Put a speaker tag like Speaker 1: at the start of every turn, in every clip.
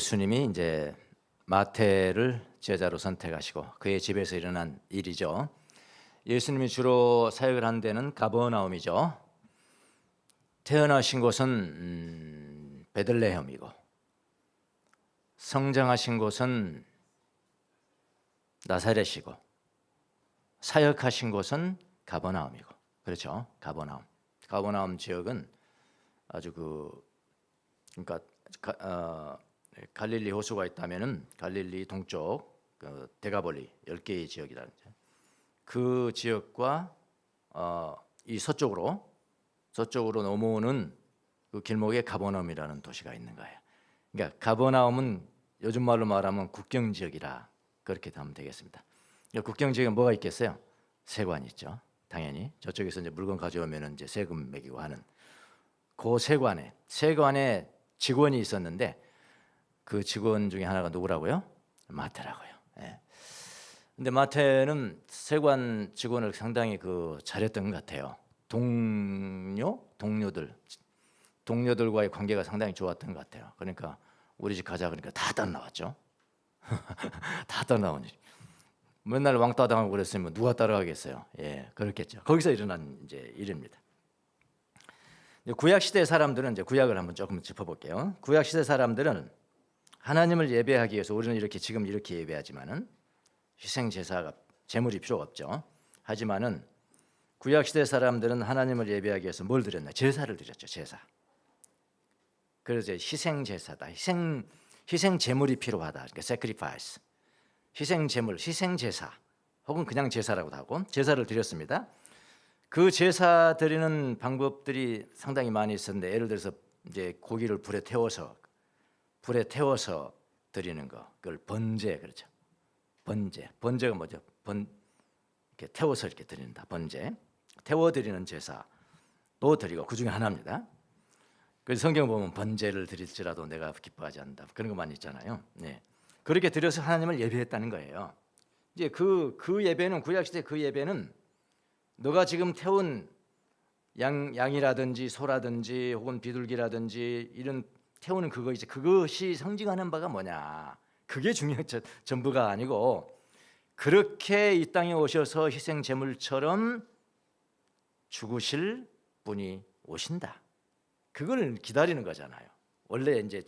Speaker 1: 예수님이 이제 마태를 제자로 선택하시고 그의 집에서 일어난 일이죠. 예수님이 주로 사역을 한 데는 가버나움이죠. 태어나신 곳은 베들레헴이고 성장하신 곳은 나사렛이고 사역하신 곳은 가버나움이고, 그렇죠? 가버나움 지역은 아주 그러니까 갈릴리 호수가 있다면은 갈릴리 동쪽 데가볼리 10개의 지역이라는 거죠. 그 지역과 이 서쪽으로 넘어오는 그 길목에 가버나움이라는 도시가 있는 거예요. 그러니까 가버나움은 요즘 말로 말하면 국경 지역이라 그렇게 하면 되겠습니다. 국경 지역에 뭐가 있겠어요? 세관이 있죠. 당연히 저쪽에서 이제 물건 가져오면 이제 세금 매기고 하는 그 세관에 직원이 있었는데 그 직원 중에 하나가 누구라고요? 마태라고요. 예. 근데 마태는 세관 직원을 상당히 잘했던 것 같아요. 동료들과의 관계가 상당히 좋았던 것 같아요. 그러니까 우리 집 가자 그러니까 다 따라나왔죠. 다 따라나오니 맨날 왕따 당하고 그랬으면 누가 따라가겠어요? 예, 그렇겠죠. 거기서 일어난 이제 일입니다. 구약 시대 사람들은 이제 구약을 한번 조금 짚어볼게요. 구약 시대 사람들은 하나님을 예배하기 위해서 우리는 지금 이렇게 예배하지만은 희생 제사가 제물이 필요 없죠. 하지만은 구약 시대 사람들은 하나님을 예배하기 위해서 뭘 드렸나? 제사를 드렸죠. 제사. 그래서 희생 제사다. 희생 제물이 필요하다. 그러니까 sacrifice. 희생 제물, 희생 제사, 혹은 그냥 제사라고도 하고 제사를 드렸습니다. 그 제사 드리는 방법들이 상당히 많이 있었는데, 예를 들어서 이제 고기를 불에 태워서 드리는 거, 그걸 번제, 그렇죠. 번제가 뭐죠? 이렇게 태워서 이렇게 드린다. 번제, 태워 드리는 제사도 드리고 그 중에 하나입니다. 그래서 성경 보면 번제를 드릴지라도 내가 기뻐하지 않는다, 그런 거 많이 있잖아요. 네. 그렇게 드려서 하나님을 예배했다는 거예요. 이제 그 예배는, 구약 시대 그 예배는 너가 지금 태운 양이라든지 소라든지 혹은 비둘기라든지 이런 태우는 그것이 상징하는 바가 뭐냐? 그게 중요한 전부가 아니고, 그렇게 이 땅에 오셔서 희생 제물처럼 죽으실 분이 오신다. 그걸 기다리는 거잖아요. 원래 이제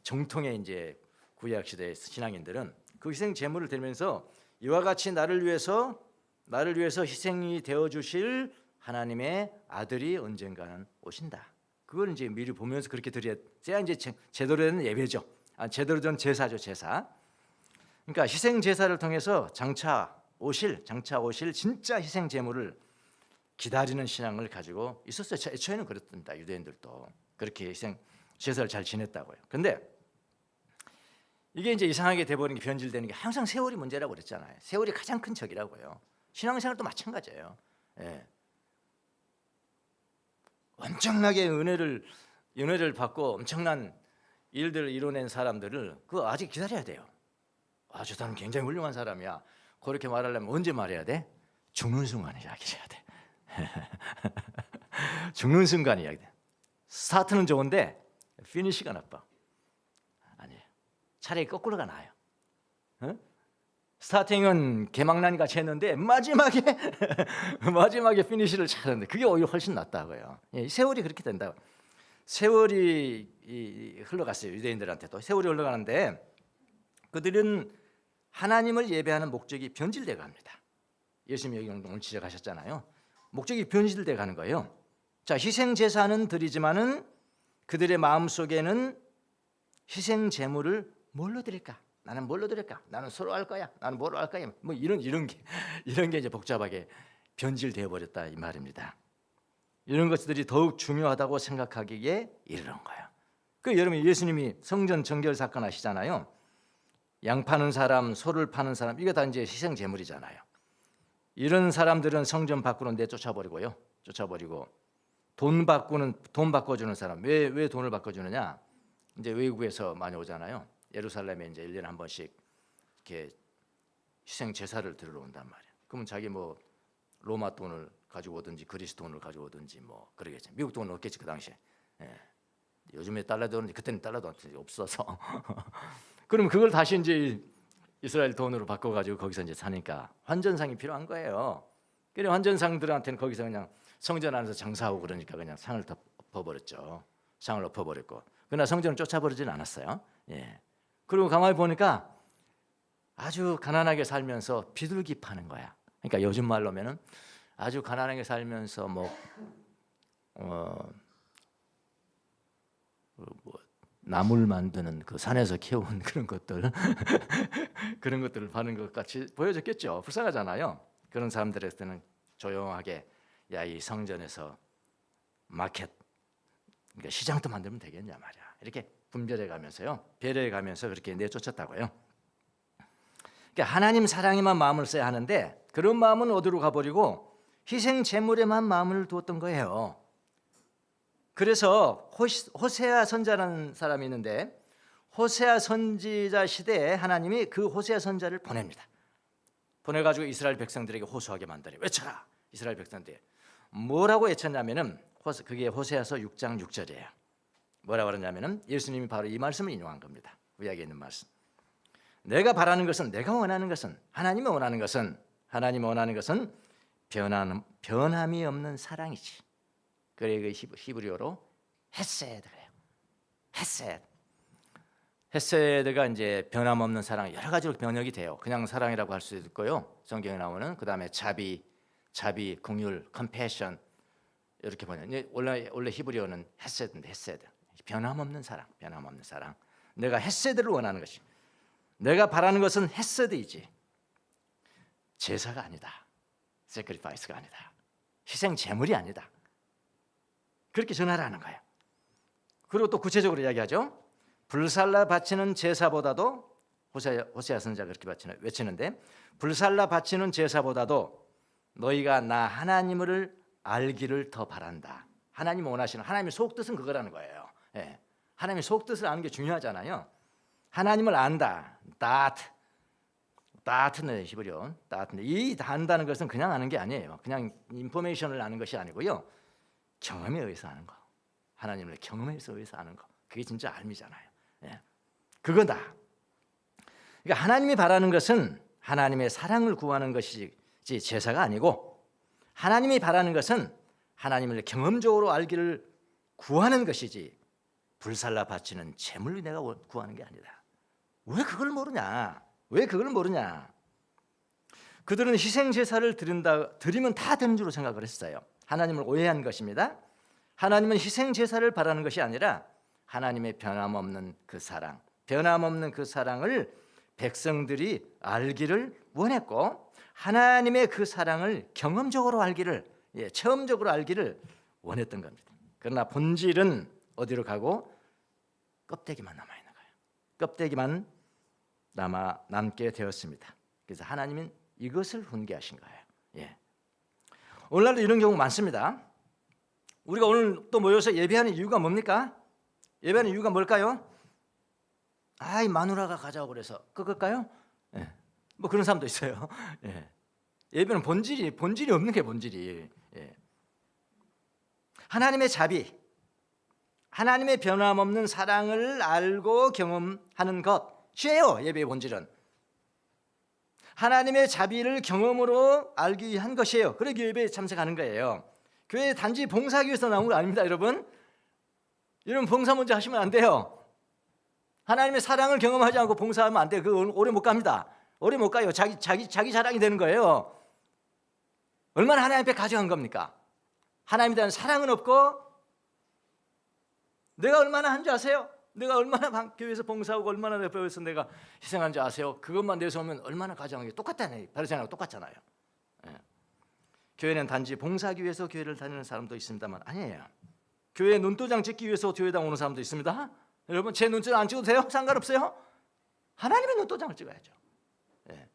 Speaker 1: 정통의 이제 구약 시대 신앙인들은 그 희생 제물을 드리면서 이와 같이 나를 위해서 희생이 되어 주실 하나님의 아들이 언젠가는 오신다. 그걸 이제 미리 보면서 그렇게 드려야 이제 제대로 된 예배죠. 제대로 된 제사죠, 제사. 그러니까 희생 제사를 통해서 장차 오실 진짜 희생 제물을 기다리는 신앙을 가지고 있었어요. 애초에는 그랬답니다. 유대인들도 그렇게 희생 제사를 잘 지냈다고요. 근데 이게 이제 이상하게 돼버린 게, 변질되는 게 항상 세월이 문제라고 그랬잖아요. 세월이 가장 큰 적이라고요. 신앙생활도 마찬가지예요. 예. 엄청나게 은혜를 받고 엄청난 일들을 이뤄낸 사람들을 아직 기다려야 돼요. 저 사람 굉장히 훌륭한 사람이야. 그렇게 말하려면 언제 말해야 돼? 죽는 순간 이야기해야 돼. 죽는 순간 이야기 돼. 스타트는 좋은데 피니시가 나빠. 아니에요. 차라리 거꾸로가 나아요. 어? 스타팅은 개망난 같이 했는데 마지막에 피니시를 잘하는데 그게 오히려 훨씬 낫다고요. 세월이 그렇게 된다. 세월이 흘러갔어요. 유대인들한테도 세월이 흘러가는데 그들은 하나님을 예배하는 목적이 변질돼 갑니다. 예수님이 여기 오늘 지적하셨잖아요. 목적이 변질돼 가는 거예요. 자, 희생 제사는 드리지만은 그들의 마음 속에는 희생 제물을 뭘로 드릴까? 나는 뭘로 드릴까? 나는 소로 할 거야. 나는 뭐로 할 거야? 뭐 이런 게 이제 복잡하게 변질되어 버렸다 이 말입니다. 이런 것들이 더욱 중요하다고 생각하기에 이르는 거예요. 여러분, 예수님이 성전 정결 사건 하시잖아요. 양 파는 사람, 소를 파는 사람, 이게 다 이제 희생 제물이잖아요. 이런 사람들은 성전 밖으로 내쫓아버리고요. 돈 바꿔주는 사람, 왜 돈을 바꿔주느냐? 이제 외국에서 많이 오잖아요. 예루살렘에 이제 1년에 한 번씩 이렇게 희생 제사를 드리러 온단 말이에요. 그러면 자기 로마 돈을 가지고 오든지 그리스 돈을 가지고 오든지 그러겠죠. 미국 돈은 없겠지 그 당시에. 예. 요즘에 달러도 그때는 달러도 없어서 그럼 그걸 다시 이제 이스라엘 돈으로 바꿔가지고 거기서 이제 사니까 환전상이 필요한 거예요. 그래 환전상들한테는 거기서 그냥 성전 안에서 장사하고 그러니까 그냥 상을 덮어버렸죠. 상을 엎어버렸고, 그러나 성전을 쫓아버리진 않았어요. 예. 그리고 가만히 보니까 아주 가난하게 살면서 비둘기 파는 거야. 그러니까 요즘 말로면은 아주 가난하게 살면서 뭐 나물 만드는 그 산에서 키운 그런 것들 그런 것들을 파는 것 같이 보여졌겠죠. 불쌍하잖아요. 그런 사람들한테는 조용하게 야, 이 성전에서 마켓, 그러니까 시장도 만들면 되겠냐 말이야. 이렇게 분별해 가면서요, 배려해 가면서 그렇게 내쫓았다고요. 그러니까 하나님 사랑에만 마음을 써야 하는데 그런 마음은 어디로 가버리고 희생 제물에만 마음을 두었던 거예요. 그래서 호세아 선자라는 사람이 있는데 호세아 선지자 시대에 하나님이 그 호세아 선자를 보냅니다. 보내가지고 이스라엘 백성들에게 호소하게 만들어 외쳐라. 이스라엘 백성들이 뭐라고 외쳤냐면은 그게 호세아서 6장 6절이에요. 뭐라고 그러냐면은 예수님이 바로 이 말씀을 인용한 겁니다. 구약에 있는 말씀. 내가 바라는 것은, 내가 원하는 것은, 하나님이 원하는 것은 변함이 없는 사랑이지. 그래 그 히브리어로 헤세드예요. 헤세드가 이제 변함없는 사랑, 여러 가지로 번역이 돼요. 그냥 사랑이라고 할 수도 있고요. 성경에 나오는 그 다음에 자비, 긍휼, 컴패션 이렇게 번역. 원래 히브리어는 헤세드인데 헤세드, 변함없는 사랑. 내가 헤세드를 원하는 것이, 내가 바라는 것은 헤세드이지 제사가 아니다. 세크리파이스가 아니다. 희생 제물이 아니다. 그렇게 전하라는 거예요. 그리고 또 구체적으로 이야기하죠. 불살라 바치는 제사보다도, 호세아 선지자가 그렇게 외치는데, 불살라 바치는 제사보다도 너희가 나 하나님을 알기를 더 바란다. 하나님 원하시는, 하나님의 속뜻은 그거라는 거예요. 예. 하나님의 속뜻을 아는 게 중요하잖아요. 하나님을 안다. 따트는 히브리어. 따트인데 이 안다는 것은 그냥 아는 게 아니에요. 그냥 인포메이션을 아는 것이 아니고요. 경험에 의해서 아는 거. 하나님을 경험에 의해서 아는 거. 그게 진짜 알미잖아요. 예. 그거다. 그러니까 하나님이 바라는 것은 하나님의 사랑을 구하는 것이지 제사가 아니고, 하나님이 바라는 것은 하나님을 경험적으로 알기를 구하는 것이지 불살라 바치는 제물을 내가 구하는 게 아니다. 왜 그걸 모르냐? 그들은 희생 제사를 드리면 다 되는 줄로 생각을 했어요. 하나님을 오해한 것입니다. 하나님은 희생 제사를 바라는 것이 아니라 하나님의 변함없는 그 사랑을 백성들이 알기를 원했고, 하나님의 그 사랑을 경험적으로 알기를, 체험적으로 알기를 원했던 겁니다. 그러나 본질은 어디로 가고 껍데기만 남아 있는 거예요. 껍데기만 남게 되었습니다. 그래서 하나님은 이것을 훈계하신 거예요. 예. 오늘날도 이런 경우 많습니다. 우리가 오늘 또 모여서 예배하는 이유가 뭡니까? 예배하는 이유가 뭘까요? 이 마누라가 가자고 그래서 그걸까요? 예. 뭐 그런 사람도 있어요. 예. 예배는 본질이 없는 게 본질이. 예. 하나님의 자비, 하나님의 변함없는 사랑을 알고 경험하는 것이에요. 예배의 본질은 하나님의 자비를 경험으로 알기 위한 것이에요. 그래서 예배에 참석하는 거예요. 교회 단지 봉사하기 위해서 나온 거 아닙니다. 여러분 봉사 먼저 하시면 안 돼요. 하나님의 사랑을 경험하지 않고 봉사하면 안 돼요. 그거 오래 못 갑니다. 오래 못 가요. 자기 자랑이 되는 거예요. 얼마나 하나님 앞에 가져간 겁니까? 하나님에 대한 사랑은 없고, 내가 얼마나 한 줄 아세요? 내가 얼마나 교회에서 봉사하고 얼마나 배워서 내가 희생한 줄 아세요? 그것만 내세우면 얼마나 가져간 게 똑같잖아요. 바리새인하고 똑같잖아요. 예. 교회는 단지 봉사하기 위해서 교회를 다니는 사람도 있습니다만 아니에요. 교회에 눈도장 찍기 위해서 교회당 오는 사람도 있습니다. 여러분 제 눈도장 안 찍어도 돼요? 상관없어요. 하나님의 눈도장을 찍어야죠. 예.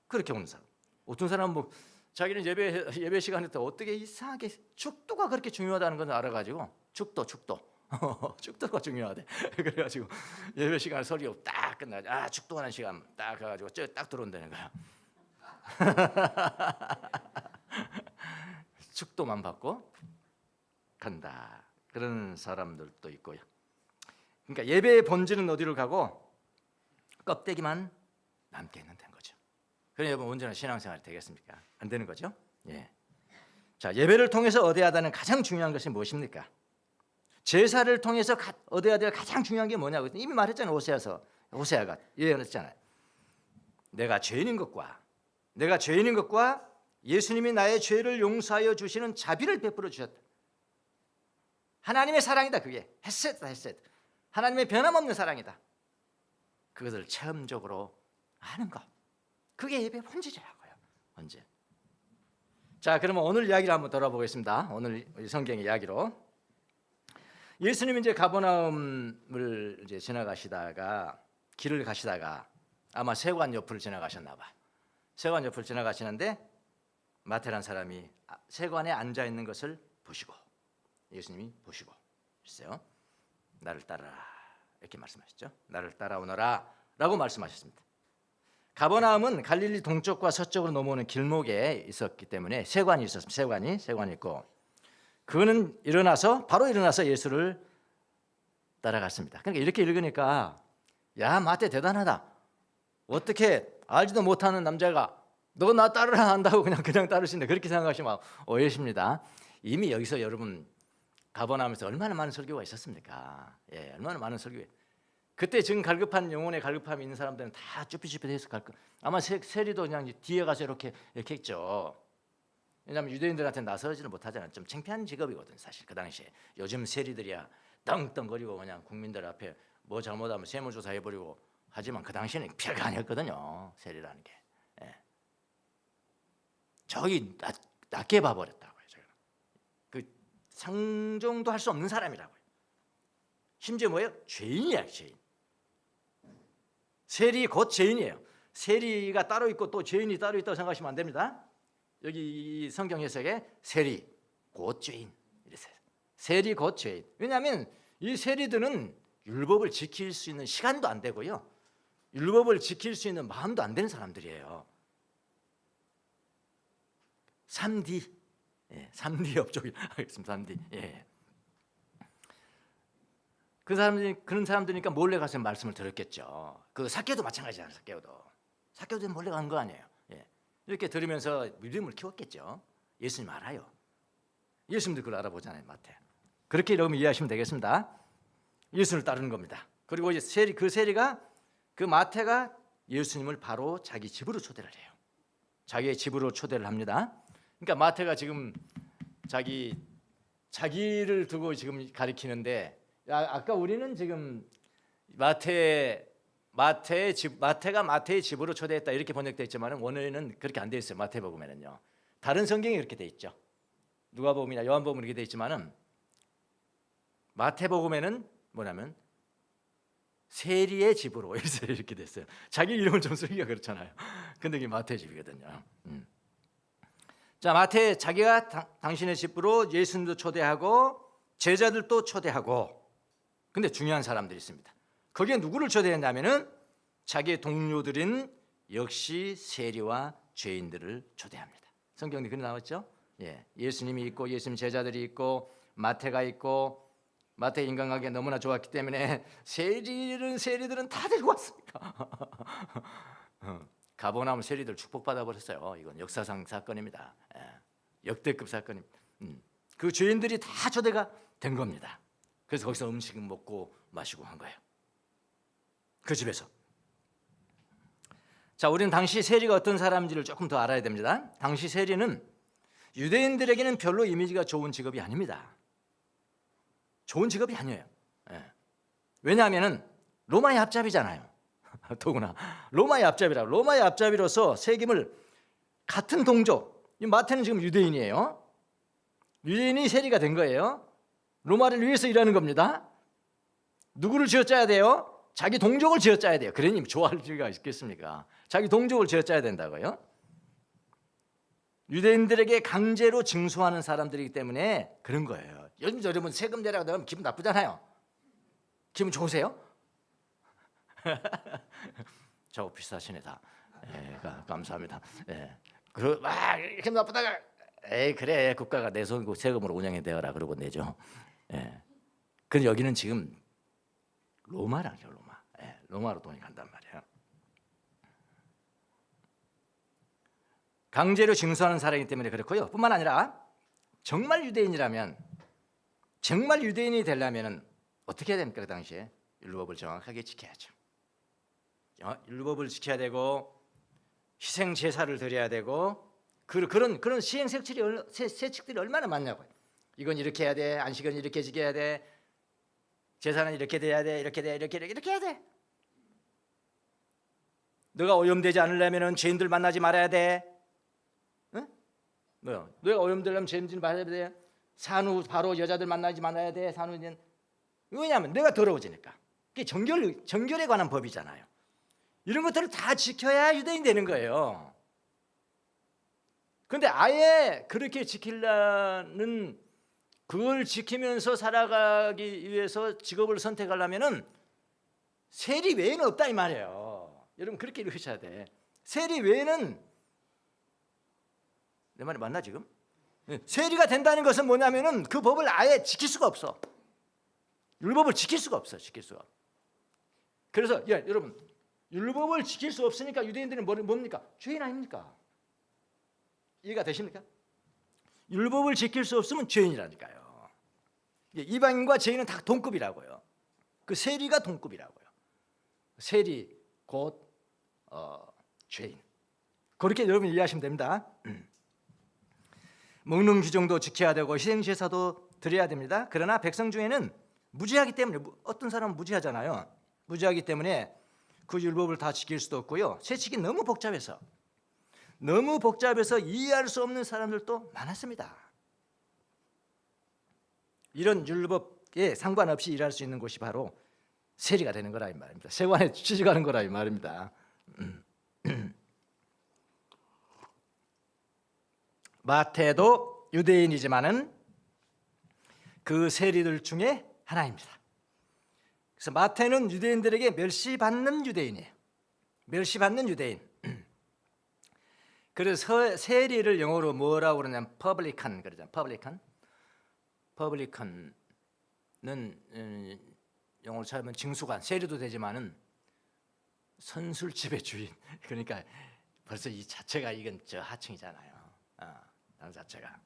Speaker 1: 그렇게 오는 사람. 어떤 사람은 뭐 자기는 예배 시간에 또 어떻게 이상하게 축도가 그렇게 중요하다는 걸 알아가지고 축도가 중요하대. 그래가지고 예배 시간 설교 딱 끝나죠. 축도하는 시간 딱 가가지고 딱 들어온다는 거야. 축도만 받고 간다. 그런 사람들도 있고요. 그러니까 예배의 본질은 어디로 가고 껍데기만 남게 있는 된 거죠. 그럼 여러분 온전한 신앙생활이 되겠습니까? 안 되는 거죠. 예. 자, 예배를 통해서 얻어야 하는 가장 중요한 것이 무엇입니까? 제사를 통해서 얻어야 될 가장 중요한 게 뭐냐고 이미 말했잖아요. 호세아가 예언했잖아요. 내가 죄인인 것과 예수님이 나의 죄를 용서하여 주시는 자비를 베풀어 주셨다. 하나님의 사랑이다. 그게 헤세드다. 하나님의 변함없는 사랑이다. 그것을 체험적으로 아는 것, 그게 예배의 본질이라고요. 본질. 자, 그러면 오늘 이야기를 한번 돌아보겠습니다. 오늘 성경의 이야기로 예수님이 이제 가버나움을 이제 지나가시다가 길을 가시다가 아마 세관 옆을 지나가셨나 봐. 세관 옆을 지나가시는데 마태라는 사람이 세관에 앉아 있는 것을 보시고 예수님이 보시고 글쎄요, 나를 따라라 이렇게 말씀하셨죠. 나를 따라오너라 라고 말씀하셨습니다. 가버나움은 갈릴리 동쪽과 서쪽으로 넘어오는 길목에 있었기 때문에 세관이 있었습니다. 세관이 있고 그는 바로 일어나서 예수를 따라갔습니다. 그러니까 이렇게 읽으니까 야, 마태 대단하다. 어떻게 알지도 못하는 남자가 너 나 따르라 한다고 그냥 따르신다, 그렇게 생각하시면 오해십니다. 이미 여기서 여러분 가버나움에서 얼마나 많은 설교가 있었습니까? 예, 얼마나 많은 설교. 그때 지금 갈급한 영혼의 갈급함이 있는 사람들은 다 쭈삣쭈삣해서 갈급. 아마 세리도 그냥 뒤에 가서 이렇게 했죠. 왜냐하면 유대인들한테 나서지를 못하잖아요. 좀 창피한 직업이거든 사실 그 당시에. 요즘 세리들이야 떵떵거리고 그냥 국민들 앞에 뭐 잘못하면 세무조사 해버리고 하지만 그 당시에는 별거 아니었거든요. 세리라는 게. 예. 저기 낮게 봐버렸다고요. 그 상종도 할 수 없는 사람이라고요. 심지어 뭐예요? 죄인이야, 죄인. 세리 곧 죄인이에요. 세리가 따로 있고 또 죄인이 따로 있다고 생각하시면 안 됩니다. 여기 이 성경 해석에 세리 곧 죄인 이랬어요. 세리 곧 죄인. 왜냐하면 이 세리들은 율법을 지킬 수 있는 시간도 안 되고요, 율법을 지킬 수 있는 마음도 안 되는 사람들이에요. 3D, 예, 3D 업종이 하겠습니다. 3D. 예. 그런 사람들이니까 몰래 가서 말씀을 들었겠죠. 그 삭개도 마찬가지잖아요. 삭개도 몰래 간 거 아니에요. 예. 이렇게 들으면서 믿음을 키웠겠죠. 예수님 알아요. 예수님도 그걸 알아보잖아요. 마태. 그렇게 여러분 이해하시면 되겠습니다. 예수를 따르는 겁니다. 그리고 이제 그 세리가, 그 마태가 예수님을 바로 자기 집으로 초대를 해요. 자기의 집으로 초대를 합니다. 그러니까 마태가 지금 자기를 두고 지금 가리키는데, 아까 우리는 지금 마태가 마태의 집으로 초대했다 이렇게 번역되어 있지만 원어에는 그렇게 안 되어 있어요. 마태복음에는요. 다른 성경이 그렇게 되어 있죠. 누가복음이나 요한복음은 이렇게 되어 있지만은 마태복음에는 뭐냐면 세리의 집으로 이렇게 됐어요. 자기 이름을 좀 쓰기가 그렇잖아요. 근데 이게 마태의 집이거든요. 자, 마태 자기가 당신의 집으로 예수님도 초대하고 제자들도 초대하고, 근데 중요한 사람들이 있습니다. 거기에 누구를 초대했냐면은 자기의 동료들인 역시 세리와 죄인들을 초대합니다. 성경에 그렇게 나왔죠? 예, 예수님이 있고 예수님 제자들이 있고 마태가 있고, 마태 인간관계 너무나 좋았기 때문에 세리들은 다 데리고 왔습니다. 가버나움 세리들 축복받아 버렸어요. 이건 역사상 사건입니다. 예, 역대급 사건입니다. 그 죄인들이 다 초대가 된 겁니다. 그래서 거기서 음식 먹고 마시고 한 거예요. 그 집에서. 자, 우리는 당시 세리가 어떤 사람인지를 조금 더 알아야 됩니다. 당시 세리는 유대인들에게는 별로 이미지가 좋은 직업이 아닙니다. 좋은 직업이 아니에요. 예. 왜냐하면 로마의 앞잡이잖아요. 더구나 로마의 앞잡이라고. 로마의 앞잡이로서 세금을 같은 동족, 마태는 지금 유대인이에요. 유대인이 세리가 된 거예요. 로마를 위해서 일하는 겁니다. 누구를 쥐어짜야 돼요? 자기 동족을 쥐어짜야 돼요. 그러니 좋아할 리가 있겠습니까? 자기 동족을 쥐어짜야 된다고요. 유대인들에게 강제로 징수하는 사람들이기 때문에 그런 거예요. 요즘 여러분 세금 내라고 나가면 기분 나쁘잖아요. 기분 좋으세요? 저 비싸시네 다. 예, 감사합니다. 예. 기분 나쁘다가 에이 그래 국가가 내 세금으로 운영해 대어라 그러고 내죠. 예. 근데 여기는 지금 로마랑요, 로마. 예, 로마로 돈이 간단 말이에요. 강제로 징수하는 사람이기 때문에 그렇고요. 뿐만 아니라 정말 유대인이라면, 정말 유대인이 되려면 어떻게 해야 됩니까? 그 당시에 율법을 정확하게 지켜야죠. 율법을 지켜야 되고 희생 제사를 드려야 되고 그런 세칙들이 얼마나 많냐고요. 이건 이렇게 해야 돼. 안식은 이렇게 지켜야 돼. 제사는 이렇게 돼야 돼. 이렇게 해야 돼. 너가 오염되지 않으려면 죄인들 만나지 말아야 돼. 응? 뭐요? 너가 오염되려면 죄인들 말아야 돼. 산후 바로 여자들 만나지 말아야 돼. 산후는 왜냐하면 내가 더러워지니까. 그게 정결에 관한 법이잖아요. 이런 것들을 다 지켜야 유대인 되는 거예요. 그런데 아예 그렇게 지키려는, 그걸 지키면서 살아가기 위해서 직업을 선택하려면은 세리 외에는 없다 이 말이에요. 여러분 그렇게 읽으셔야 돼. 세리 외에는, 내 말이 맞나 지금? 세리가 된다는 것은 뭐냐면은 그 법을 아예 지킬 수가 없어. 율법을 지킬 수가 없어. 그래서 여러분, 율법을 지킬 수 없으니까 유대인들은 뭡니까? 죄인 아닙니까? 이해가 되십니까? 율법을 지킬 수 없으면 죄인이라니까요. 이방인과 죄인은 다 동급이라고요. 그 세리가 동급이라고요. 세리 곧 죄인. 그렇게 여러분 이해하시면 됩니다. 먹는 규정도 지켜야 되고 희생제사도 드려야 됩니다. 그러나 백성 중에는 무지하기 때문에, 어떤 사람은 무지하잖아요. 무지하기 때문에 그 율법을 다 지킬 수도 없고요. 세칙이 너무 복잡해서 이해할 수 없는 사람들도 많았습니다. 이런 율법에 상관없이 일할 수 있는 곳이 바로 세리가 되는 거라 이 말입니다. 세관에 취직하는 거라 이 말입니다. 마태도 유대인이지만은 그 세리들 중에 하나입니다. 그래서 마태는 유대인들에게 멸시받는 유대인이에요. 멸시받는 유대인. 그래서 세리를 영어로 뭐라고 그러냐면 퍼블리칸 그러잖아요. 퍼블리칸은 영어로 찾으면 징수관, 세리도 되지만은 선술집의 주인. 그러니까 벌써 이 자체가 이건 저 하층이잖아요. 단 자체가.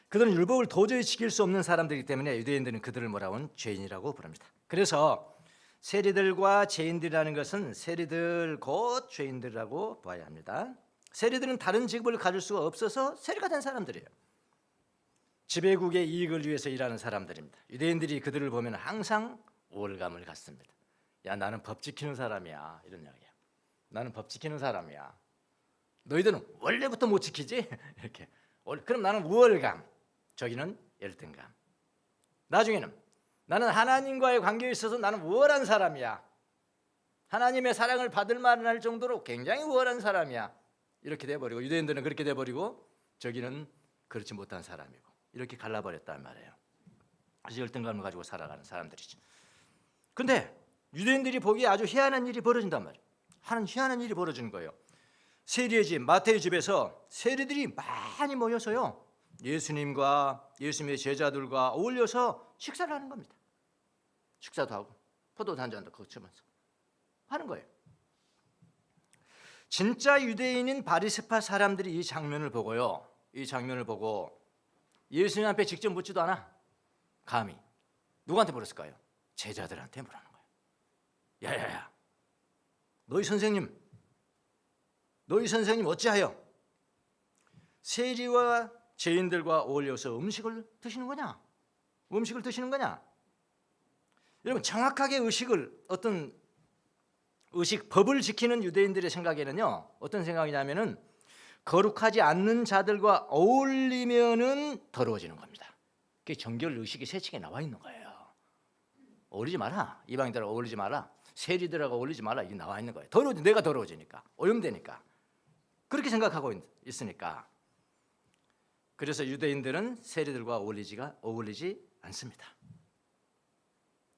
Speaker 1: 그들은 율법을 도저히 지킬 수 없는 사람들이기 때문에 유대인들은 그들을 뭐라고 하면 죄인이라고 부릅니다. 그래서 세리들과 죄인들이라는 것은 세리들 곧 죄인들이라고 봐야 합니다. 세리들은 다른 직업을 가질 수가 없어서 세리가 된 사람들이에요. 지배국의 이익을 위해서 일하는 사람들입니다. 유대인들이 그들을 보면 항상 우월감을 갖습니다. 야, 나는 법 지키는 사람이야, 이런 이야기야. 나는 법 지키는 사람이야. 너희들은 원래부터 못 지키지? 이렇게. 그럼 나는 우월감, 저기는 열등감. 나중에는 나는 하나님과의 관계에 있어서 나는 우월한 사람이야. 하나님의 사랑을 받을 만할 정도로 굉장히 우월한 사람이야. 이렇게 돼버리고, 유대인들은 그렇게 돼버리고, 저기는 그렇지 못한 사람이고, 이렇게 갈라버렸단 말이에요. 아주 열등감을 가지고 살아가는 사람들이죠. 근데 유대인들이 보기에 아주 희한한 일이 벌어진단 말이에요. 희한한 일이 벌어지는 거예요. 세리의 집, 마태의 집에서 세리들이 많이 모여서요, 예수님과 예수님의 제자들과 어울려서 식사를 하는 겁니다. 식사도 하고 포도주 한 잔도 거치면서 하는 거예요. 진짜 유대인인 바리새파 사람들이 이 장면을 보고요, 이 장면을 보고 예수님 앞에 직접 묻지도 않아. 감히 누구한테 물었을까요? 제자들한테 물어는 거예요. 야야야, 너희 선생님 어찌하여 세리와 죄인들과 어울려서 음식을 드시는 거냐? 여러분, 정확하게 어떤 법을 지키는 유대인들의 생각에는요, 어떤 생각이냐면은 거룩하지 않는 자들과 어울리면은 더러워지는 겁니다. 그게 정결 의식이 세칙에 나와 있는 거예요. 어울리지 마라. 이방인들하고 어울리지 마라. 세리들하고 어울리지 마라. 이게 나와 있는 거예요. 내가 더러워지니까, 오염되니까. 그렇게 생각하고 있으니까. 그래서 유대인들은 세리들과 어울리지 않습니다.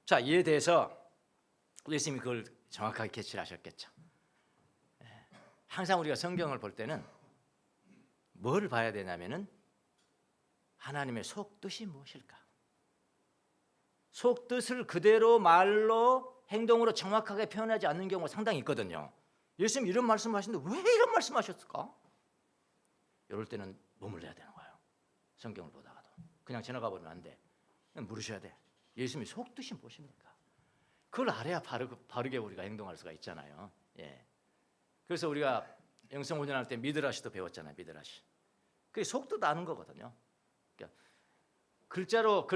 Speaker 1: 자, 이에 대해서 예수님이 그걸 정확하게 캐치를 하셨겠죠. 항상 우리가 성경을 볼 때는 뭘 봐야 되냐면은 하나님의 속뜻이 무엇일까? 속뜻을 그대로 말로 행동으로 정확하게 표현하지 않는 경우가 상당히 있거든요. 예수님 이런 말씀하시는데 왜 이런 말씀하셨을까? 이럴 때는 머물러야 되는 거예요. 성경을 보다가도 그냥 지나가 버리면 안 돼. 그냥 물으셔야 돼. 예수님이 속뜻이 무엇입니까? 그걸 알아야 바르게 우리가 행동할 수가 있잖아요. 예. 그래서 우리가 영성 훈련할 때 미드라시도 배웠잖아요. 미드라시. 그게 속뜻 아는 거거든요. 그러니까 글자로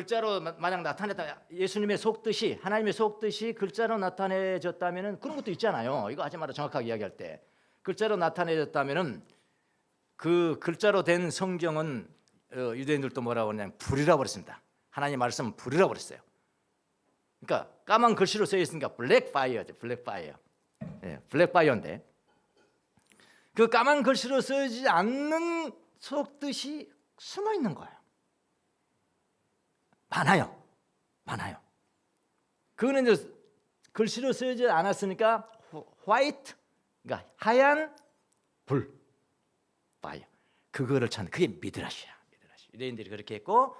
Speaker 1: 만약 나타냈다, 예수님의 속뜻이, 하나님의 속뜻이 글자로 나타내졌다면은 그런 것도 있잖아요. 이거 하지 마라, 정확하게 이야기할 때 글자로 나타내졌다면은 그 글자로 된 성경은 유대인들도 뭐라고 그러냐면 불이라고 그랬습니다. 하나님 말씀은 불이라고 그랬어요. 그러니까 까만 글씨로 쓰여 있으니까 블랙 파이어죠. 블랙 파이어. 예, 블랙 파이어인데 그 까만 글씨로 쓰여지지 않는 속뜻이 숨어 있는 거예요. 많아요. 그거는 이제 글씨로 쓰여지지 않았으니까 화이트, 그러니까 하얀 불, 파이어. 그거를 찾는 그게 미드라시야. 미드라시. 유대인들이 그렇게 했고,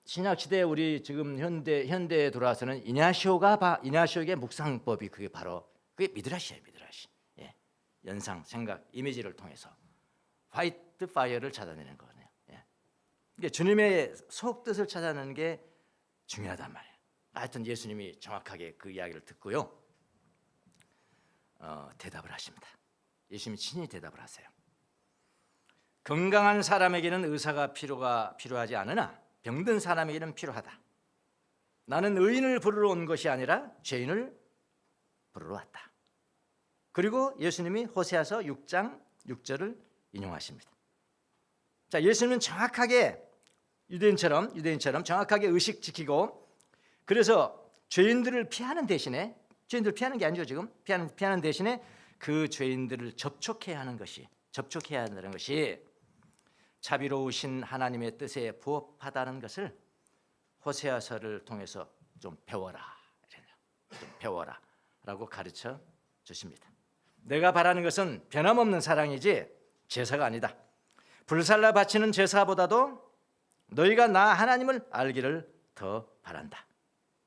Speaker 1: 신약 시대 우리 지금 현대에 들어와서는 이냐시오의 묵상법이 그게 바로 그게 미드라시예요. 미드라시. 예. 연상, 생각, 이미지를 통해서 화이트 파이어를 찾아내는 거거든요. 예. 그러니까 주님의 속뜻을 찾아내는 게 중요하단 말이에요. 하여튼 예수님이 정확하게 그 이야기를 듣고요, 대답을 하십니다. 예수님이 친히 대답을 하세요. 건강한 사람에게는 의사가 필요하지 않으나 병든 사람에게는 필요하다. 나는 의인을 부르러 온 것이 아니라 죄인을 부르러 왔다. 그리고 예수님이 호세아서 6장 6절을 인용하십니다. 자, 예수님은 정확하게 유대인처럼 정확하게 의식 지키고, 그래서 죄인들을 피하는 대신에, 죄인들을 피하는 게 아니죠. 지금 피하는 대신에 그 죄인들을 접촉해야 한다는 것이 자비로우신 하나님의 뜻에 부합하다는 것을 호세아서를 통해서 좀 배워라라고 가르쳐 주십니다. 내가 바라는 것은 변함없는 사랑이지 제사가 아니다. 불살라 바치는 제사보다도 너희가 나 하나님을 알기를 더 바란다.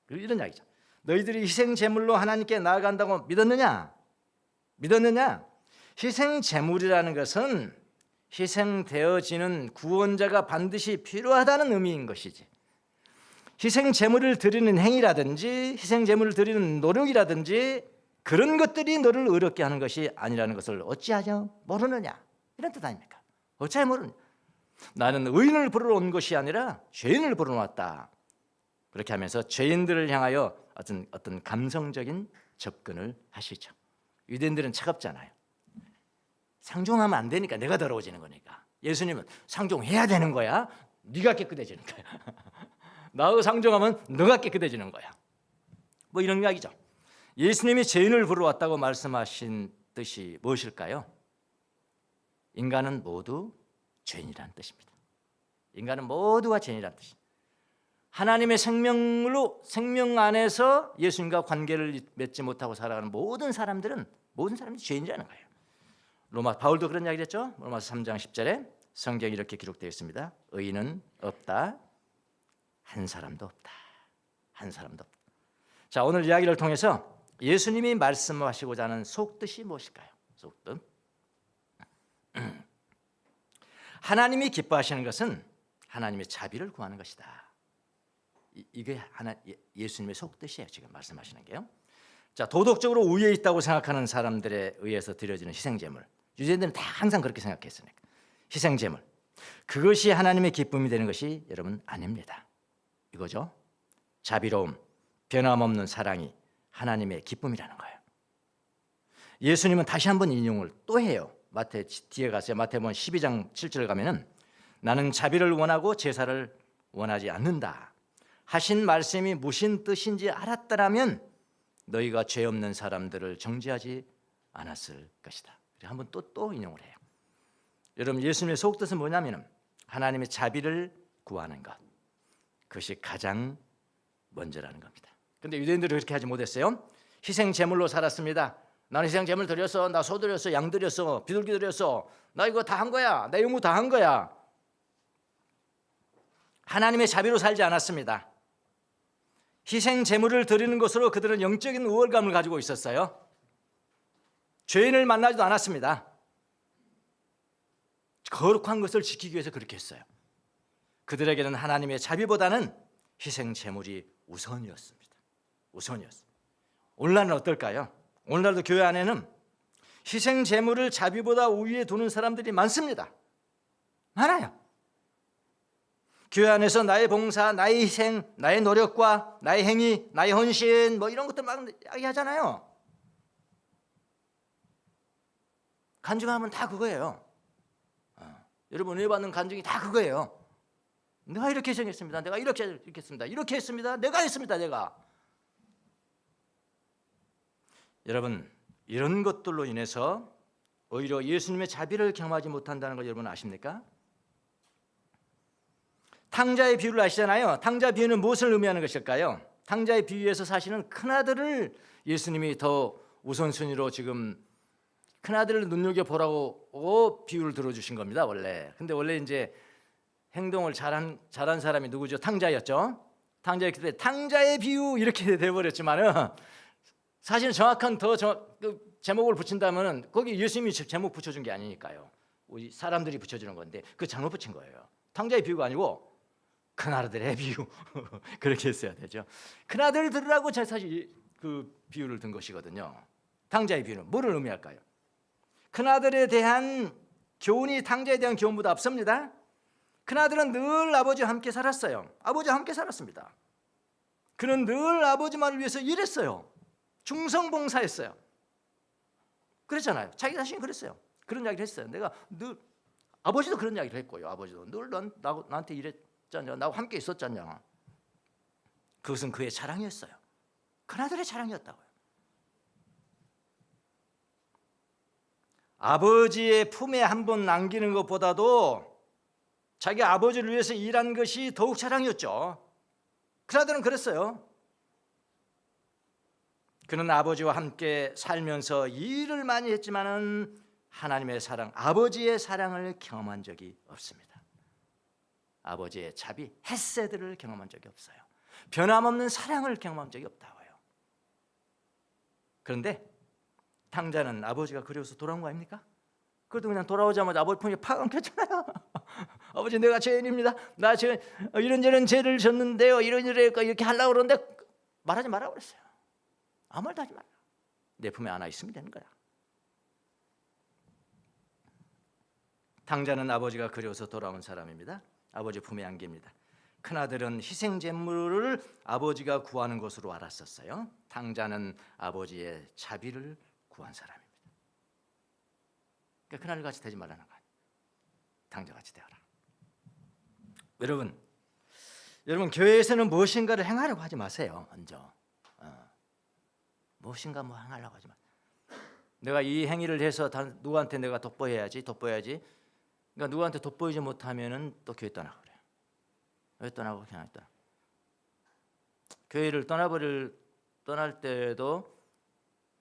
Speaker 1: 이런 이야기죠. 너희들이 희생 제물로 하나님께 나아간다고 믿었느냐? 희생 제물이라는 것은 희생되어지는 구원자가 반드시 필요하다는 의미인 것이지, 희생 제물을 드리는 행위라든지 희생 제물을 드리는 노력이라든지 그런 것들이 너를 의롭게 하는 것이 아니라는 것을 어찌하여 모르느냐, 이런 뜻 아닙니까? 어찌하여 모르느냐. 나는 의인을 부르러 온 것이 아니라 죄인을 부르러 왔다. 그렇게 하면서 죄인들을 향하여 어떤 감성적인 접근을 하시죠. 유대인들은 차갑잖아요. 상종하면 안 되니까 내가 더러워지는 거니까. 예수님은 상종해야 되는 거야. 네가 깨끗해지는 거야. 나하고 상종하면 너가 깨끗해지는 거야. 뭐 이런 이야기죠. 예수님이 죄인을 부르러 왔다고 말씀하신 뜻이 무엇일까요? 인간은 모두 죄인이라는 뜻입니다. 인간은 모두가 죄인이라는 뜻입니다. 하나님의 생명 안에서 예수님과 관계를 맺지 못하고 살아가는 모든 사람들이 죄인이라는 거예요. 바울도 그런 이야기를 했죠. 로마서 3장 10절에 성경이 이렇게 기록되어 있습니다. 의인은 없다. 한 사람도 없다. 자, 오늘 이야기를 통해서 예수님이 말씀하시고자 하는 속뜻이 무엇일까요? 속뜻. 하나님이 기뻐하시는 것은 하나님의 자비를 구하는 것이다. 이게 예수님의 속뜻이에요. 지금 말씀하시는 게요. 자, 도덕적으로 우위에 있다고 생각하는 사람들에 의해서 드려지는 희생제물, 유대인들은 다 항상 그렇게 생각했으니까 희생제물, 그것이 하나님의 기쁨이 되는 것이 여러분 아닙니다. 이거죠. 자비로움, 변함없는 사랑이 하나님의 기쁨이라는 거예요. 예수님은 다시 한번 인용을 또 해요. 뒤에 가세요. 마태복음 12장 7절 가면은 나는 자비를 원하고 제사를 원하지 않는다 하신 말씀이 무슨 뜻인지 알았더라면 너희가 죄 없는 사람들을 정죄하지 않았을 것이다. 한번 또 인용을 해요. 여러분, 예수님의 속뜻은 뭐냐면 하나님의 자비를 구하는 것, 그것이 가장 먼저라는 겁니다. 그런데 유대인들이 그렇게 하지 못했어요. 희생 제물로 살았습니다. 나는 희생 제물 드렸어, 나 소 드렸어, 양 드렸어, 비둘기 드렸어, 나 이거 다 한 거야, 내 용무 다 한 거야. 하나님의 자비로 살지 않았습니다. 희생 제물을 드리는 것으로 그들은 영적인 우월감을 가지고 있었어요. 죄인을 만나지도 않았습니다. 거룩한 것을 지키기 위해서 그렇게 했어요. 그들에게는 하나님의 자비보다는 희생 제물이 우선이었습니다. 우선이었습니다. 오늘날은 어떨까요? 오늘날도 교회 안에는 희생 제물을 자비보다 우위에 두는 사람들이 많습니다. 많아요. 교회 안에서 나의 봉사, 나의 희생, 나의 노력과 나의 행위, 나의 헌신 뭐 이런 것들 막 이야기하잖아요. 간증하면 다 그거예요. 여러분 은혜 받는 간증이 다 그거예요. 내가 이렇게 희생했습니다. 내가 이렇게 했습니다. 이렇게 했습니다. 내가 했습니다. 내가. 여러분 이런 것들로 인해서 오히려 예수님의 자비를 경험하지 못한다는 걸 여러분 아십니까? 탕자의 비유를 아시잖아요. 탕자 비유는 무엇을 의미하는 것일까요? 탕자의 비유에서 사실은 큰아들을 예수님이 더 우선순위로 지금 큰아들을 눈여겨보라고 비유를 들어주신 겁니다. 근데 원래 이제 행동을 잘한 사람이 누구죠? 탕자였죠. 탕자였기 때문에 탕자의 비유 이렇게 돼버렸지만은 사실은 정확한 제목을 붙인다면은 거기 예수님이 제목 붙여준 게 아니니까요. 우리 사람들이 붙여주는 건데 그 잘못 붙인 거예요. 탕자의 비유가 아니고 큰아들의 비유 그렇게 했어야 되죠. 큰아들 들으라고 제가 사실 그 비유를 든 것이거든요. 탕자의 비유는 뭐를 의미할까요? 큰아들에 대한 교훈이 탕자에 대한 교훈보다 앞섭니다. 큰아들은 늘 아버지와 함께 살았어요. 아버지와 함께 살았습니다. 그는 늘 아버지만을 위해서 일했어요. 충성봉사했어요. 그랬잖아요. 자기 자신이 그랬어요. 그런 이야기를 했어요. 내가 늘 아버지도 그런 이야기를 했고요. 아버지도 늘 나한테 일했잖냐. 나하고 함께 있었잖냐. 그것은 그의 자랑이었어요. 큰아들의 자랑이었다고요. 아버지의 품에 한번 안기는 것보다도 자기 아버지를 위해서 일한 것이 더욱 자랑이었죠. 큰아들은 그랬어요. 그는 아버지와 함께 살면서 일을 많이 했지만은 하나님의 사랑, 아버지의 사랑을 경험한 적이 없습니다. 아버지의 자비, 헤세드를 경험한 적이 없어요. 변함없는 사랑을 경험한 적이 없다고요. 그런데 탕자는 아버지가 그리워서 돌아온 거 아닙니까? 그래도 그냥 돌아오자마자 아버지 품에 팍 안겼잖아요. 아버지 내가 죄인입니다. 나 이런저런 죄를 졌는데요. 이렇게 하려고 그러는데 말하지 말라고 그랬어요. 아무 말도 하지 말라. 내 품에 안아 있으면 되는 거야. 탕자는 아버지가 그리워서 돌아온 사람입니다. 아버지 품에 안깁니다. 큰아들은 희생제물을 아버지가 구하는 것으로 알았었어요. 탕자는 아버지의 자비를 구한 사람입니다. 그러니까 큰아들 같이 되지 말라는 거 아니에요. 탕자 같이 되어라. 여러분 교회에서는 무엇인가를 행하려고 하지 마세요. 먼저 무엇인가 행하려고 하지 마. 내가 이 행위를 해서 누구한테 내가 돋보여야지. 그러니까 누구한테 돋보이지 못하면은 또 교회 떠나고 그래요. 왜 떠나고 그냥 떠나. 교회를 떠날 때에도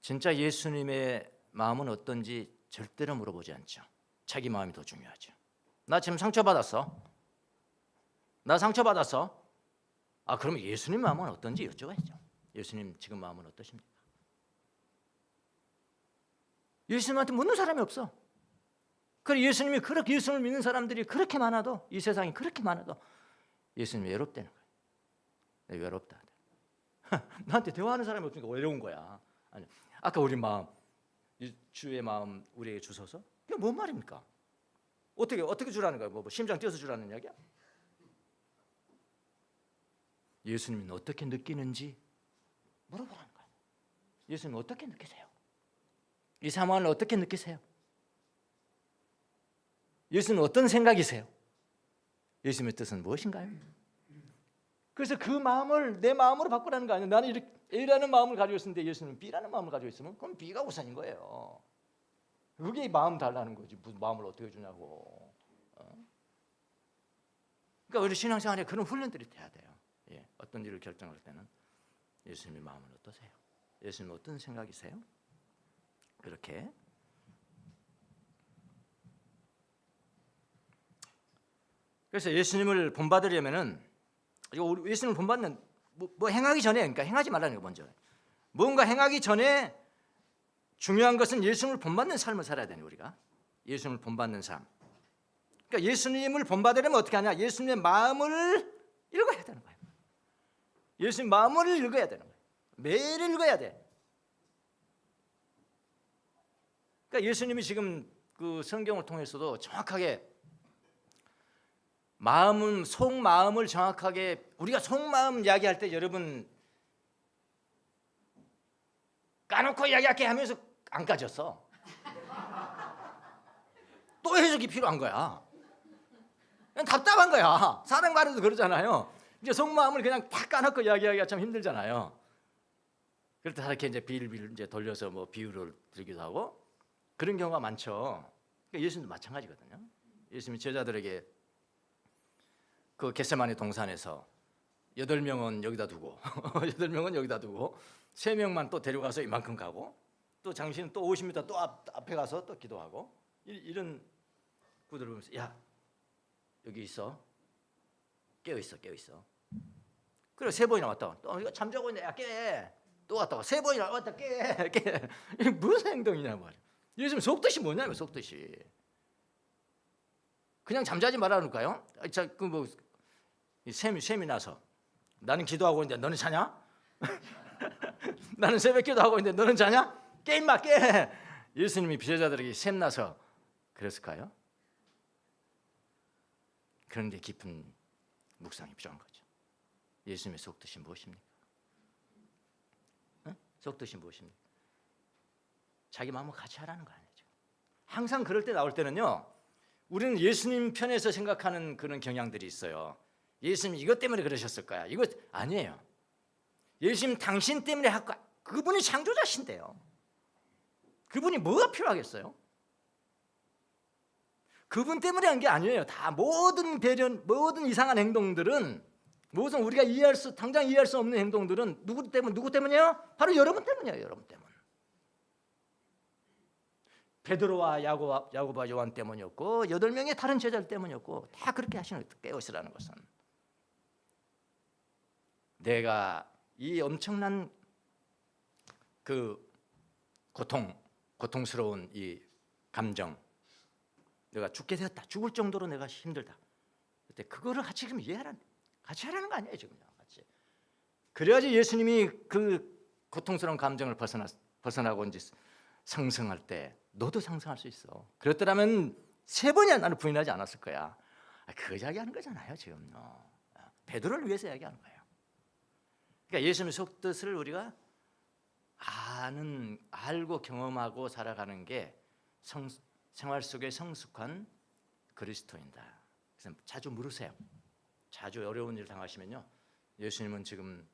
Speaker 1: 진짜 예수님의 마음은 어떤지 절대로 물어보지 않죠. 자기 마음이 더 중요하죠. 나 지금 상처받았어. 그러면 예수님 마음은 어떤지 여쭤봐야죠. 예수님 지금 마음은 어떠십니까? 예수님한테 묻는 사람이 없어. 그래 예수님을 믿는 사람들이 그렇게 많아도 이 세상이 그렇게 많아도 예수님이 외롭다는 거예요. 내가 외롭다. 나한테 대화하는 사람이 없으니까 외로운 거야. 아니, 아까 우리 마음, 주의 마음 우리에게 주소서? 그게 뭔 말입니까? 어떻게 주라는 거야? 뭐 심장 뛰어서 주라는 이야기야? 예수님은 어떻게 느끼는지 물어보라는 거예요. 예수님은 어떻게 느끼세요? 이 상황을 어떻게 느끼세요? 예수님은 어떤 생각이세요? 예수님의 뜻은 무엇인가요? 그래서 그 마음을 내 마음으로 바꾸라는 거 아니에요. 나는 A라는 마음을 가지고 있었는데 예수님은 B라는 마음을 가지고 있으면 그럼 B가 우선인 거예요. 그게 마음 달라는 거지. 무슨 마음을 어떻게 주냐고. 그러니까 우리 신앙생활에 그런 훈련들이 돼야 돼요. 어떤 일을 결정할 때는 예수님의 마음은 어떠세요? 예수님은 어떤 생각이세요? 그렇게 그래서 예수님을 본받으려면은 예수님을 본받는 뭐 행하기 전에 그러니까 행하지 말라는 거 먼저 뭔가 행하기 전에 중요한 것은 예수님을 본받는 삶을 살아야 되는 우리가. 예수님을 본받는 삶. 그러니까 예수님을 본받으려면 어떻게 하냐? 예수님의 마음을 읽어야 되는 거예요. 예수님 마음을 읽어야 되는 거예요. 매일 읽어야 돼. 그러니까 예수님이 지금 그 성경을 통해서도 정확하게 마음은 속마음을 정확하게 우리가 속마음 이야기할 때 여러분 까놓고 이야기할게 하면서 안 까졌어. 또 해석이 필요한 거야. 그냥 답답한 거야. 사랑 말해도 그러잖아요. 이제 속마음을 그냥 다 까놓고 이야기하기가 참 힘들잖아요. 그럴 때 이렇게 이제 비를 이제 돌려서 뭐 비유를 들기도 하고 그런 경우가 많죠. 그러니까 예수님도 마찬가지거든요. 예수님이 제자들에게 그 겟세마네 동산에서 8명은 여기다 두고 8명은 여기다 두고 3명만 또 데려가서 이만큼 가고 또 당신은 또 50m 또 앞에 가서 또 기도하고 이런 구도를 보면서 야 여기 있어 깨어 있어 그래 3번이나 왔다 또 이거 잠자고 있네 야 깨 또 왔다가 3번이나 왔다 깨 이게 무슨 행동이냐 말이야. 예수님 속뜻이 뭐냐면 속뜻이 그냥 잠자지 말아놓을까요? 뭐 샘이 나서 나는 기도하고 있는데 너는 자냐? 나는 새벽 기도하고 있는데 너는 자냐? 깨 임마 깨. 예수님이 제자들에게 샘 나서 그랬을까요? 그런 게 깊은 묵상이 필요한 거죠. 예수님의 속뜻이 무엇입니까? 속뜻이 무엇입니까? 자기 마음을 같이 하라는 거 아니죠. 항상 그럴 때 나올 때는요. 우리는 예수님 편에서 생각하는 그런 경향들이 있어요. 예수님 이것 때문에 그러셨을 거야. 이거 아니에요. 예수님 당신 때문에 할 거야. 그분이 창조자신데요. 그분이 뭐가 필요하겠어요? 그분 때문에 한 게 아니에요. 다 모든 배련, 모든 이상한 행동들은 모든 우리가 당장 이해할 수 없는 행동들은 누구 때문이에요? 바로 여러분 때문이에요. 여러분 때문. 베드로와 야고보와 요한 때문이었고 8명의 다른 제자들 때문이었고 다 그렇게 하시는 깨우시라는 것은 내가 이 엄청난 그 고통스러운 이 감정 내가 죽게 되었다. 죽을 정도로 내가 힘들다. 그때 그거를 같이 지금 같이 하라는 거 아니에요 지금 같이. 그래야지 예수님이 그 고통스러운 감정을 벗어나고 이제 상승할 때 너도 상승할 수 있어. 그랬더라면 3번이야 나는 부인하지 않았을 거야. 그 이야기하는 거잖아요 지금. 베드로를 위해서 이야기하는 거예요. 그러니까 예수님의 속뜻을 우리가 알고 경험하고 살아가는 게 생활 속에 성숙한 그리스도인다. 그래서 자주 물으세요. 자주 어려운 일 당하시면요. 예수님은 지금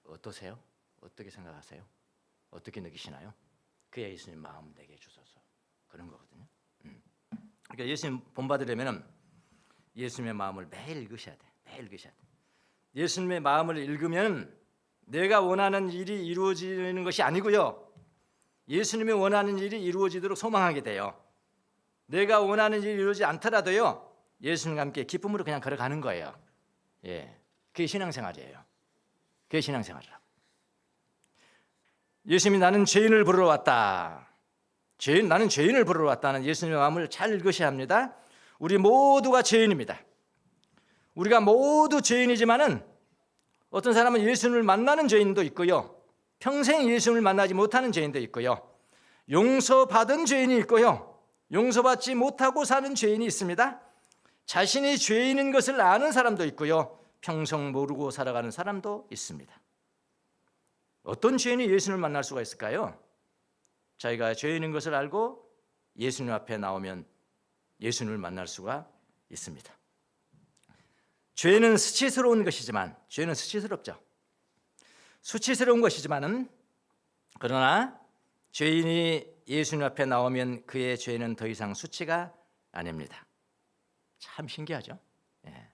Speaker 1: 어떠세요? 어떻게 생각하세요? 어떻게 느끼시나요? 그야 예수님 마음 내게 주소서. 그런 거거든요. 그러니까 예수님 본받으려면 예수님의 마음을 매일 읽으셔야 돼. 매일 읽으셔야 돼. 예수님의 마음을 읽으면 내가 원하는 일이 이루어지는 것이 아니고요. 예수님이 원하는 일이 이루어지도록 소망하게 돼요. 내가 원하는 일이 이루어지지 않더라도요. 예수님과 함께 기쁨으로 그냥 걸어가는 거예요. 예, 그게 신앙생활이에요. 그게 신앙생활이라고. 예수님이 나는 죄인을 부르러 왔다. 나는 죄인을 부르러 왔다는 예수님의 마음을 잘 읽으셔야 합니다. 우리 모두가 죄인입니다. 우리가 모두 죄인이지만은 어떤 사람은 예수님을 만나는 죄인도 있고요. 평생 예수님을 만나지 못하는 죄인도 있고요. 용서받은 죄인이 있고요. 용서받지 못하고 사는 죄인이 있습니다. 자신이 죄인인 것을 아는 사람도 있고요. 평생 모르고 살아가는 사람도 있습니다. 어떤 죄인이 예수님을 만날 수가 있을까요? 자기가 죄인인 것을 알고 예수님 앞에 나오면 예수님을 만날 수가 있습니다. 죄는 수치스러운 것이지만 죄는 수치스럽죠. 수치스러운 것이지만은 그러나 죄인이 예수님 앞에 나오면 그의 죄는 더 이상 수치가 아닙니다. 참 신기하죠. 예.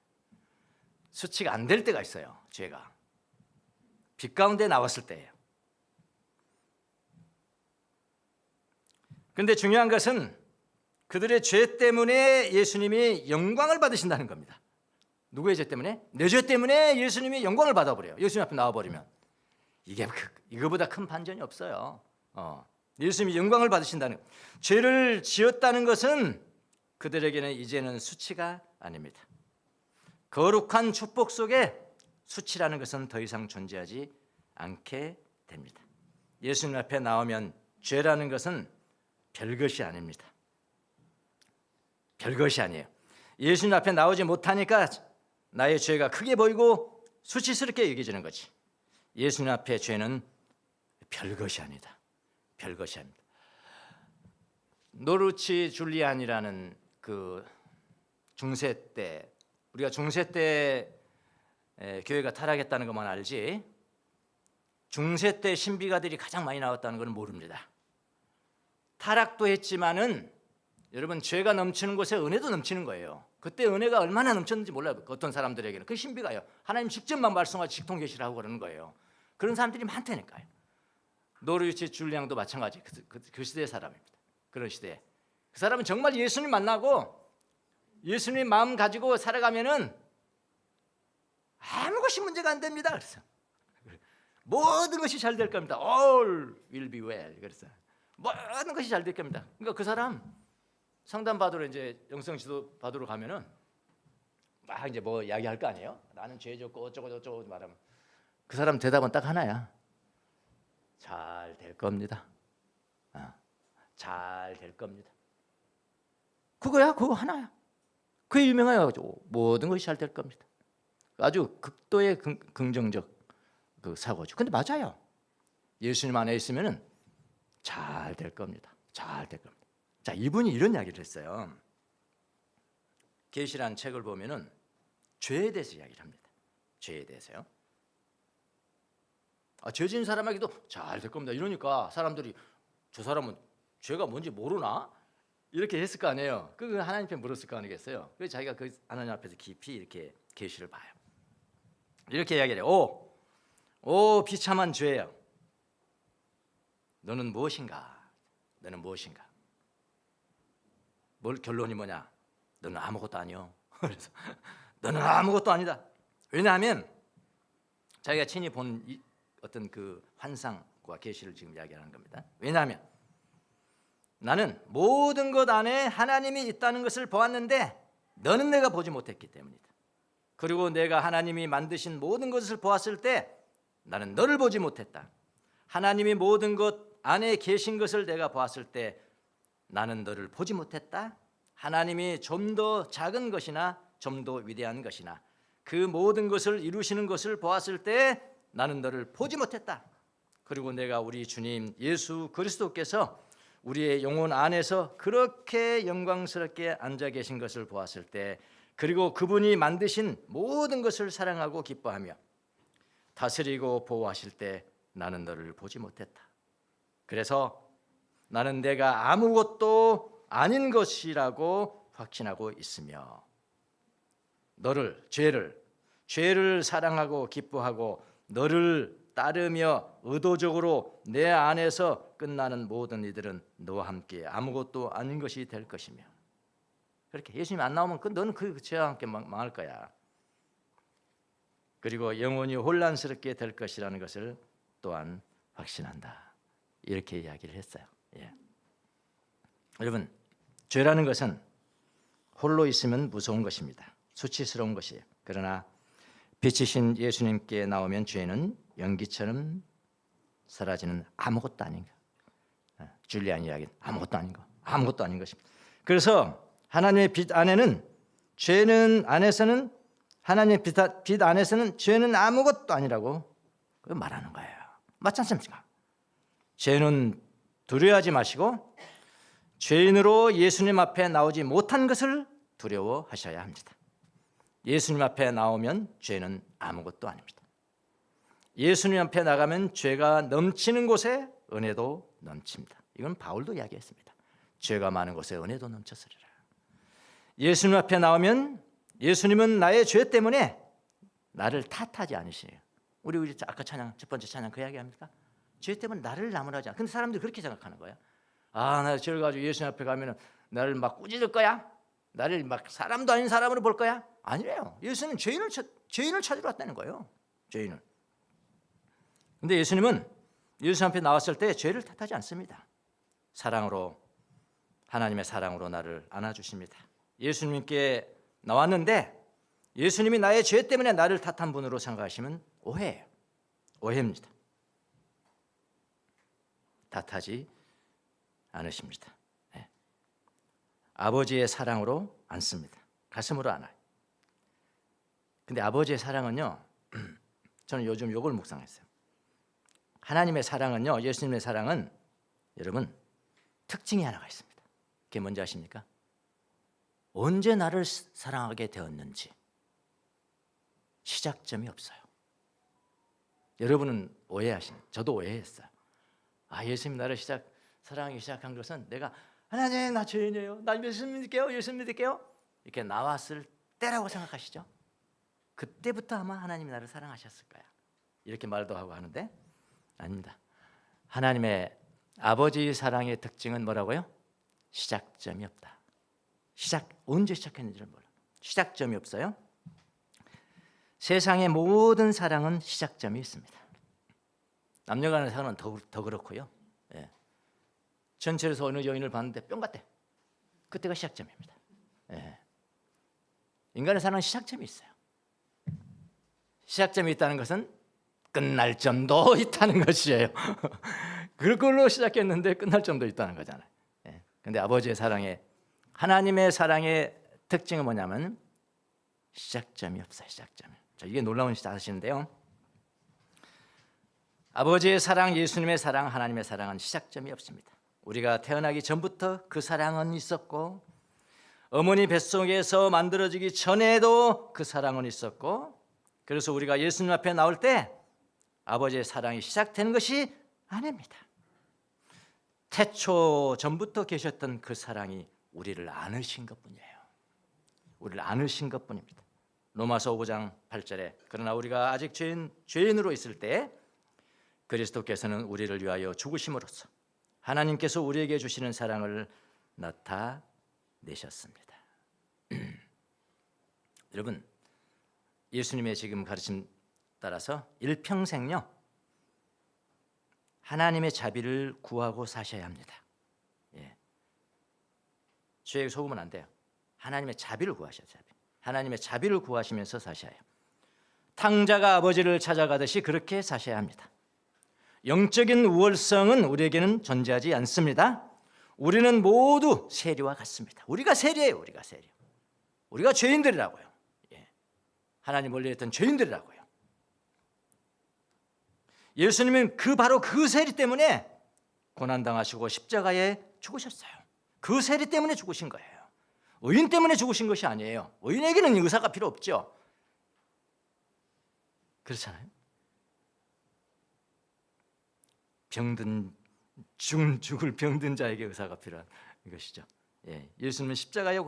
Speaker 1: 수치가 안 될 때가 있어요. 죄가 빛 가운데 나왔을 때예요. 그런데 중요한 것은 그들의 죄 때문에 예수님이 영광을 받으신다는 겁니다. 누구의 죄 때문에? 내 죄 때문에 예수님이 영광을 받아버려요. 예수님 앞에 나와버리면 이거보다 큰 반전이 없어요. 예수님이 영광을 받으신다는 것. 죄를 지었다는 것은 그들에게는 이제는 수치가 아닙니다. 거룩한 축복 속에 수치라는 것은 더 이상 존재하지 않게 됩니다. 예수님 앞에 나오면 죄라는 것은 별것이 아닙니다. 별것이 아니에요. 예수님 앞에 나오지 못하니까 나의 죄가 크게 보이고 수치스럽게 여겨지는 거지. 예수님 앞에 죄는 별것이 아니다. 별것이 아닙니다. 노르치 줄리안이라는 그 중세 때, 우리가 중세 때 교회가 타락했다는 것만 알지 중세 때 신비가들이 가장 많이 나왔다는 것은 모릅니다. 타락도 했지만은 여러분, 죄가 넘치는 곳에 은혜도 넘치는 거예요. 그때 은혜가 얼마나 넘쳤는지 몰라요. 어떤 사람들에게는 그 신비가요. 하나님 직접만 말씀하고 직통 계시를 하고 그러는 거예요. 그런 사람들이 많다니까요. 노르치 줄리앙도 마찬가지. 그 시대의 사람입니다. 그런 시대에 그 사람은 정말 예수님 만나고 예수님 마음 가지고 살아가면은 아무 것이 문제가 안 됩니다. 그래서 모든 것이 잘 될 겁니다. All will be well. 그래서 모든 것이 잘 될 겁니다. 그러니까 그 사람 상담 받으러 이제 영성 지도 받으러 가면은 막 이제 뭐 이야기할 거 아니에요. 나는 죄 졌고 어쩌고 저쩌고 말하면 그 사람 대답은 딱 하나야. 잘 될 겁니다. 잘 될 겁니다. 그거야, 그거 하나야. 그게 유명해가지고 모든 것이 잘 될 겁니다. 아주 극도의 긍정적 그 사고죠. 근데 맞아요. 예수님 안에 있으면은 잘 될 겁니다. 잘 될 겁니다. 자, 이분이 이런 이야기를 했어요. 계시라는 책을 보면은 죄에 대해서 이야기를 합니다. 죄에 대해서요. 죄 지은 사람에게도 잘 될 겁니다. 이러니까 사람들이 저 사람은 죄가 뭔지 모르나? 이렇게 했을 거 아니에요. 그 하나님께 물었을 거 아니겠어요? 그래서 자기가 그 하나님 앞에서 깊이 이렇게 계시를 봐요. 이렇게 이야기를 해요. 오 비참한 죄요. 너는 무엇인가? 너는 무엇인가? 뭘 결론이 뭐냐? 너는 아무것도 아니요. 그래서 너는 아무것도 아니다. 왜냐하면 자기가 친히 본 어떤 그 환상과 계시를 지금 이야기하는 겁니다. 왜냐하면 나는 모든 것 안에 하나님이 있다는 것을 보았는데 너는 내가 보지 못했기 때문이다. 그리고 내가 하나님이 만드신 모든 것을 보았을 때 나는 너를 보지 못했다. 하나님이 모든 것 안에 계신 것을 내가 보았을 때 나는 너를 보지 못했다. 하나님이 좀 더 작은 것이나 좀 더 위대한 것이나 그 모든 것을 이루시는 것을 보았을 때 나는 너를 보지 못했다. 그리고 내가 우리 주님 예수 그리스도께서 우리의 영혼 안에서 그렇게 영광스럽게 앉아 계신 것을 보았을 때 그리고 그분이 만드신 모든 것을 사랑하고 기뻐하며 다스리고 보호하실 때 나는 너를 보지 못했다. 그래서 나는 내가 아무것도 아닌 것이라고 확신하고 있으며 너를 죄를 사랑하고 기뻐하고 너를 따르며 의도적으로 내 안에서 끝나는 모든 이들은 너와 함께 아무것도 아닌 것이 될 것이며 그렇게 예수님 안 나오면 너는 그 죄와 함께 망할 거야. 그리고 영원히 혼란스럽게 될 것이라는 것을 또한 확신한다. 이렇게 이야기를 했어요. 예. 여러분, 죄라는 것은 홀로 있으면 무서운 것입니다. 수치스러운 것이에요. 그러나 빛이신 예수님께 나오면 죄는 연기처럼 사라지는 아무것도 아닌 것. 줄리안 이야기는 아무것도 아닌 것, 아무것도 아닌 것입니다. 그래서 하나님의 빛 안에는 죄는 안에서는 하나님의 빛 안에서는 죄는 아무것도 아니라고 말하는 거예요. 맞지 않습니까? 죄는 두려워하지 마시고 죄인으로 예수님 앞에 나오지 못한 것을 두려워하셔야 합니다. 예수님 앞에 나오면 죄는 아무것도 아닙니다. 예수님 앞에 나가면 죄가 넘치는 곳에 은혜도 넘칩니다. 이건 바울도 이야기했습니다. 죄가 많은 곳에 은혜도 넘쳤으리라. 예수님 앞에 나오면 예수님은 나의 죄 때문에 나를 탓하지 않으시네요. 우리 아까 찬양 첫 번째 찬양 그 이야기합니까? 죄 때문에 나를 나무라지 않아. 근데 사람들이 그렇게 생각하는 거야. 나 죄를 가지고 예수님 앞에 가면 나를 막 꾸짖을 거야. 나를 막 사람도 아닌 사람으로 볼 거야. 아니래요. 예수는 죄인을 찾으러 왔다는 거예요. 죄인을. 근데 예수님은 예수 앞에 나왔을 때 죄를 탓하지 않습니다. 사랑으로, 하나님의 사랑으로 나를 안아주십니다. 예수님께 나왔는데 예수님이 나의 죄 때문에 나를 탓한 분으로 생각하시면 오해예요. 오해입니다. 탓하지 않으십니다. 네. 아버지의 사랑으로 안습니다. 가슴으로 안아요. 근데 아버지의 사랑은요, 저는 요즘 요걸 묵상했어요. 하나님의 사랑은요, 예수님의 사랑은 여러분 특징이 하나가 있습니다. 그게 뭔지 아십니까? 언제 나를 사랑하게 되었는지 시작점이 없어요. 여러분은 저도 오해했어요. 예수님 나를 사랑하기 시작한 것은 내가 하나님 나 죄인이에요, 나 예수님 믿을게요, 예수님 믿을게요 이렇게 나왔을 때라고 생각하시죠? 그때부터 아마 하나님이 나를 사랑하셨을 거야 이렇게 말도 하고 하는데 아닙니다. 하나님의 아버지 사랑의 특징은 뭐라고요? 시작점이 없다. 언제 시작했는지를 몰라. 시작점이 없어요. 세상의 모든 사랑은 시작점이 있습니다. 남녀간의 사랑은 더 그렇고요. 예. 전철에서 어느 여인을 봤는데 뿅 같대. 그때가 시작점입니다. 예. 인간의 사랑은 시작점이 있어요. 시작점이 있다는 것은 끝날 점도 있다는 것이에요. 그걸로 시작했는데 끝날 점도 있다는 거잖아요. 예. 근데 아버지의 사랑에, 하나님의 사랑의 특징은 뭐냐면 시작점이 없어요. 시작점이. 이게 놀라운 사실인데요. 아버지의 사랑, 예수님의 사랑, 하나님의 사랑은 시작점이 없습니다. 우리가 태어나기 전부터 그 사랑은 있었고 어머니 뱃속에서 만들어지기 전에도 그 사랑은 있었고 그래서 우리가 예수님 앞에 나올 때 아버지의 사랑이 시작되는 것이 아닙니다. 태초 전부터 계셨던 그 사랑이 우리를 안으신 것뿐이에요. 우리를 안으신 것뿐입니다. 로마서 5장 8절에 그러나 우리가 아직 죄인으로 있을 때 그리스도께서는 우리를 위하여 죽으심으로써 하나님께서 우리에게 주시는 사랑을 나타내셨습니다. 여러분, 예수님의 지금 가르침 따라서 일평생요 하나님의 자비를 구하고 사셔야 합니다. 예. 죄에 속으면 안 돼요. 하나님의 자비를 구하셔야 돼요. 하나님의 자비를 구하시면서 사셔야 해요. 탕자가 아버지를 찾아가듯이 그렇게 사셔야 합니다. 영적인 우월성은 우리에게는 존재하지 않습니다. 우리는 모두 세리와 같습니다. 우리가 세리예요. 우리가 세리. 우리가 죄인들이라고요. 예. 하나님 원래 했던 죄인들이라고요. 예수님은 바로 그 세리 때문에 고난당하시고 십자가에 죽으셨어요. 그 세리 때문에 죽으신 거예요. 의인 때문에 죽으신 것이 아니에요. 의인에게는 의사가 필요 없죠. 그렇잖아요. 죽을 병든 자에게 의사가 필요한 것이죠. 예, 예수님은 십자가에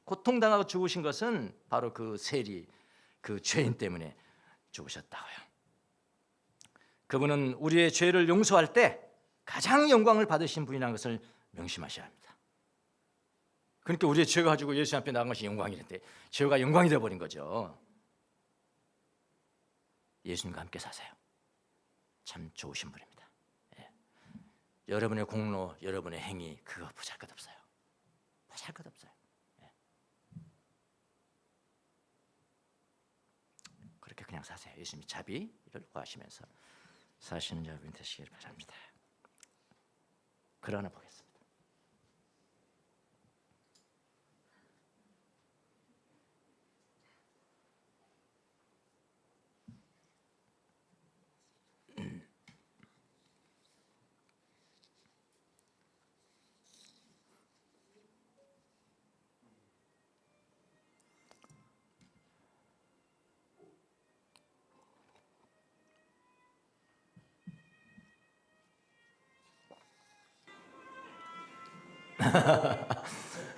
Speaker 1: 고통당하고 죽으신 것은 바로 그 세리, 그 죄인 때문에 죽으셨다고요. 그분은 우리의 죄를 용서할 때 가장 영광을 받으신 분이라는 것을 명심하셔야 합니다. 그러니까 우리의 죄가 가지고 예수 앞에 나간 것이 영광이는데 죄가 영광이 되어버린 거죠. 예수님과 함께 사세요. 참 좋으신 분입니다. 예. 여러분의 공로, 여러분의 행위 그거 보잘것없어요. 보잘것없어요. 예. 그렇게 그냥 사세요. 예수님이 자비를 구하시면서 사시는 여러분 되시길 바랍니다. 그러나 보겠습니다.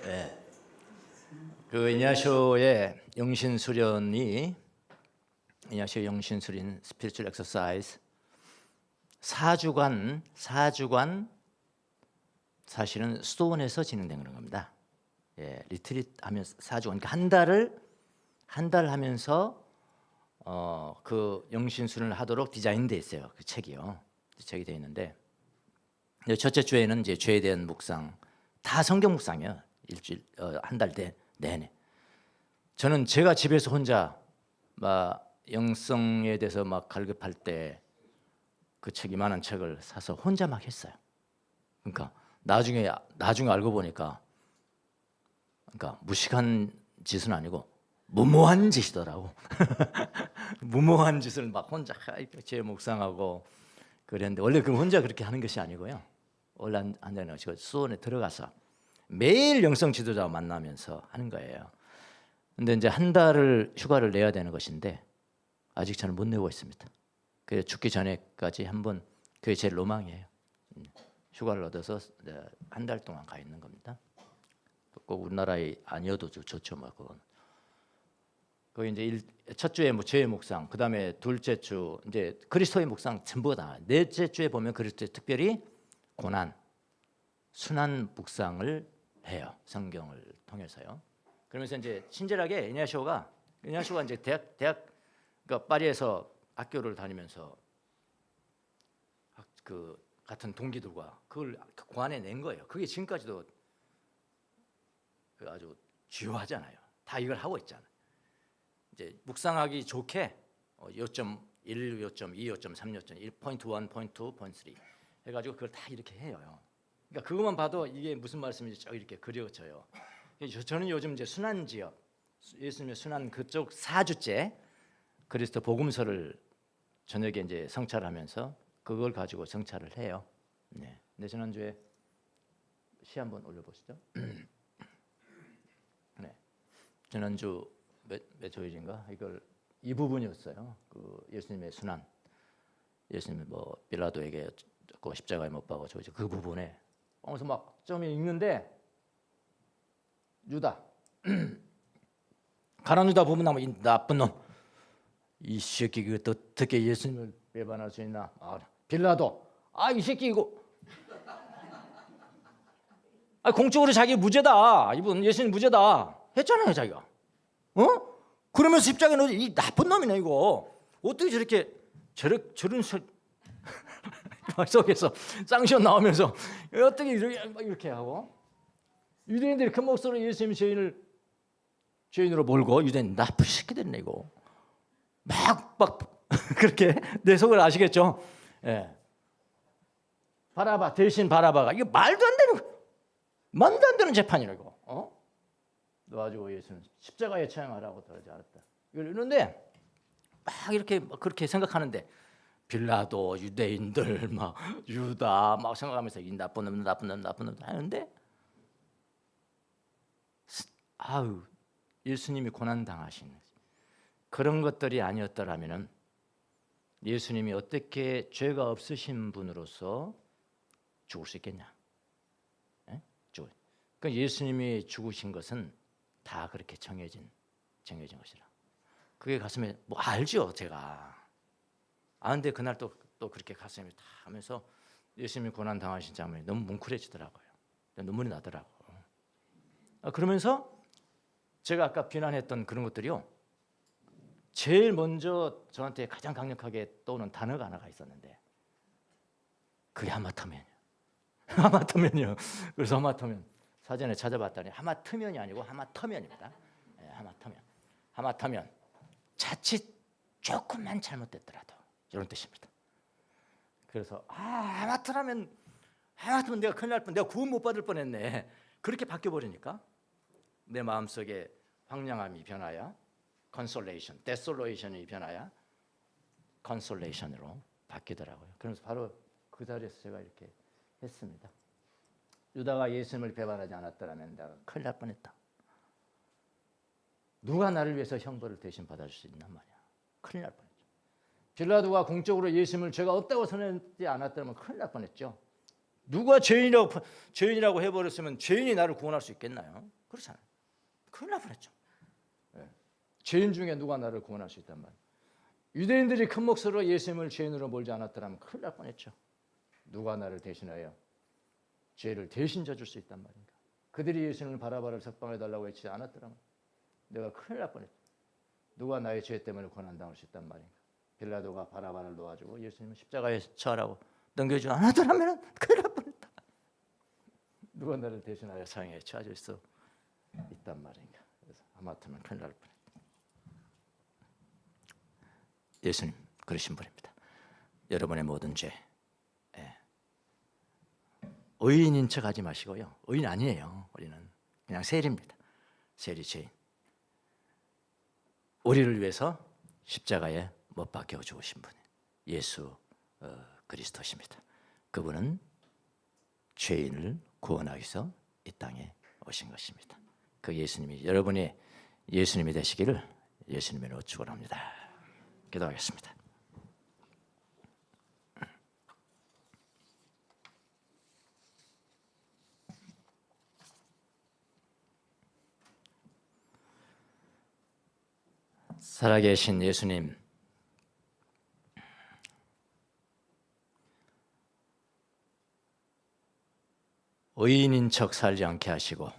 Speaker 1: 네. 그 이냐쇼의 영신수련 스피리추얼 엑서사이즈 4주간 사실은 수도원에서 진행된 그런 겁니다. 예, 리트릿 하면서 4주간 그러니까 한 달 하면서 그 영신수련을 하도록 디자인돼 있어요. 그 책이요. 책이 되어 있는데, 첫째 주에는 이제 죄에 대한 묵상, 다 성경 묵상이에요. 일주일 한 달 내내. 저는 제가 집에서 혼자 막 영성에 대해서 막 갈급할 때 그 책, 이만한 책을 사서 혼자 막 했어요. 그러니까 나중에 알고 보니까, 그러니까 무식한 짓은 아니고 무모한 짓이더라고. 무모한 짓을 막 혼자 제 묵상하고 그랬는데, 원래 그 혼자 그렇게 하는 것이 아니고요. 원래 한다는 것이 수원에 들어가서 매일 영성 지도자와 만나면서 하는 거예요. 근데 이제 한 달을 휴가를 내야 되는 것인데 아직 저는 못 내고 있습니다. 그 죽기 전에까지 한번, 그게 제 로망이에요. 휴가를 얻어서 한 달 동안 가 있는 겁니다. 꼭 우리나라에 아니어도 좋죠, 뭐 그건. 그 이제 첫 주에 뭐 죄의 묵상, 그 다음에 둘째 주 이제 그리스도의 묵상 전부가 다. 넷째 주에 보면 그리스도의 특별히 고난, 순환 묵상을 해요. 성경을 통해서요. 그러면서 이제 친절하게 이냐시오가 이제 대학 그러니까 파리에서 학교를 다니면서 그 같은 동기들과 그걸 고안해 낸 거예요. 그게 지금까지도 아주 주요하잖아요. 다 이걸 하고 있잖아요. 이제 묵상하기 좋게 요점 1, 요점 2, 요점 3, 요점 1, 포인트 1, 포인트 2, 포인트 3 해가지고 그걸 다 이렇게 해요. 그러니까 그것만 봐도 이게 무슨 말씀인지 쭉 이렇게 그려져요. 저는 요즘 이제 순환 지역, 예수님의 순환 그쪽 4주째 그리스도 복음서를 저녁에 이제 성찰하면서 그걸 가지고 성찰을 해요. 네. 근데 지난주에 시 한번 올려보시죠. 네. 지난주 몇 조일인가 이걸 이 부분이었어요. 그 예수님의 순환, 예수님이 뭐 빌라도에게 그 십자가에 못 박아 저 그 부분에 거기서 막 점이 읽는데 유다 가룟 유다 부분 나면 이 나쁜 놈, 이 새끼 그 어떻게 예수님을 배반할 수 있나? 빌라도 이 새끼 이거 공적으로 자기 무죄다, 이분 예수님 무죄다 했잖아요, 자기가. 그러면서 십자가에 넣어. 이 나쁜 놈이네 이거. 어떻게 저렇게 저런 속에서 쌍시온 나오면서 어떻게 이렇게 하고, 유대인들이 큰 목소리로 예수님 죄인으로 몰고, 유대인 나쁜 새끼들이네 이거. 막 그렇게 내 속을 아시겠죠? 예. 바라바 대신 바라바가 이거 말도 안 되는 재판이라 이거. 놔주고 예수는 십자가에 처형하라고 그러지 않았다. 이러는데 막 이렇게 그렇게 생각하는데 빌라도 유대인들 막 유다 막 생각하면서 이 나쁜 놈 하는데 예수님이 고난 당하신 그런 것들이 아니었더라면은 예수님이 어떻게 죄가 없으신 분으로서 죽을 수 있겠냐? 그러니까 예수님이 죽으신 것은 다 그렇게 정해진 것이라. 그게 가슴에 뭐 알죠, 제가. 근데 그날 또 그렇게 가슴이 다 하면서 예수님이 고난 당하신 장면이 너무 뭉클해지더라고요. 눈물이 나더라고. 그러면서 제가 아까 비난했던 그런 것들이요, 제일 먼저 저한테 가장 강력하게 떠오르는 단어가 하나가 있었는데 그게 하마터면이요. 그래서 하마터면 사전에 찾아봤더니 하마터면이 아니고 하마터면입니다. 네, 하마터면 자칫 조금만 잘못됐더라도 이런 뜻입니다. 그래서 하마터면 내가 큰일 날 뻔, 내가 구원 못 받을 뻔했네. 그렇게 바뀌어 버리니까 내 마음속에 황량함이 변하여 컨솔레이션, 데솔레이션이 변하여 컨솔레이션으로 바뀌더라고요. 그래서 바로 그 자리에서 제가 이렇게 했습니다. 유다가 예수님을 배반하지 않았더라면 내가 큰일 날 뻔했다. 누가 나를 위해서 형벌을 대신 받아줄 수 있단 말이야. 큰일 날 뻔했죠. 빌라도가 공적으로 예수님을 죄가 없다고 선언하지 않았더라면 큰일 날 뻔했죠. 누가 죄인이라고 해버렸으면 죄인이 나를 구원할 수 있겠나요? 그렇잖아요. 큰일 날 뻔했죠. 죄인 중에 누가 나를 구원할 수 있단 말이에요. 유대인들이 큰 목소리로 예수님을 죄인으로 몰지 않았더라면 큰일 날 뻔했죠. 누가 나를 대신하여 죄를 대신 져줄 수 있단 말인가. 그들이 예수님을 바라바를 석방해달라고 외치지 않았더라면 내가 큰일 날 뻔했죠. 누가 나의 죄 때문에 고난당할 수 있단 말인가. 빌라도가 바라바를 놓아주고 예수님을 십자가에 처하라고 넘겨주지 않았더라면 큰일 날 뻔했다. 누가 나를 대신하여 사형에 처해질 수 있단 말인가. 그래서 하마터면 큰일 날 뻔했다. 예수님 그러신 분입니다. 여러분의 모든 죄, 의인인 척하지 마시고요. 의인 아니에요. 우리는 그냥 세리입니다. 세리 죄인. 우리를 위해서 십자가에 못 박혀 죽으신 분 예수 그리스도십니다. 그분은 죄인을 구원하기 위해서 이 땅에 오신 것입니다. 그 예수님이 여러분이 예수님이 되시기를 예수님으로 축원합니다. 기도하겠습니다. 살아계신 예수님, 의인인 척 살지 않게 하시고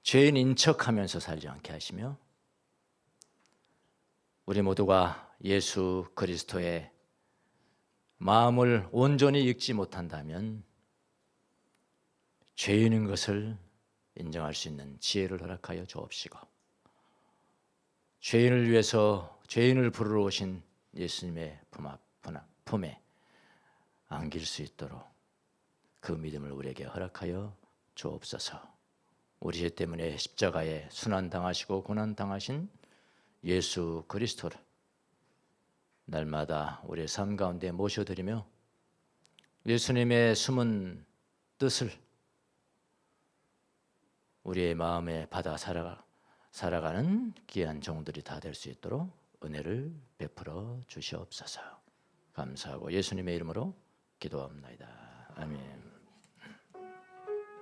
Speaker 1: 죄인인 척하면서 살지 않게 하시며 우리 모두가 예수 그리스도의 마음을 온전히 읽지 못한다면 죄인인 것을 인정할 수 있는 지혜를 허락하여 주옵시고 죄인을 위해서 죄인을 부르러 오신 예수님의 품에 안길 수 있도록 그 믿음을 우리에게 허락하여 주옵소서. 우리 죄 때문에 십자가에 순환당하시고 고난당하신 예수 그리스도를 날마다 우리의 삶 가운데 모셔드리며 예수님의 숨은 뜻을 우리의 마음에 받아 살아가는 귀한 종들이 다 될 수 있도록 은혜를 베풀어 주시옵소서. 감사하고 예수님의 이름으로 기도합니다. 아멘.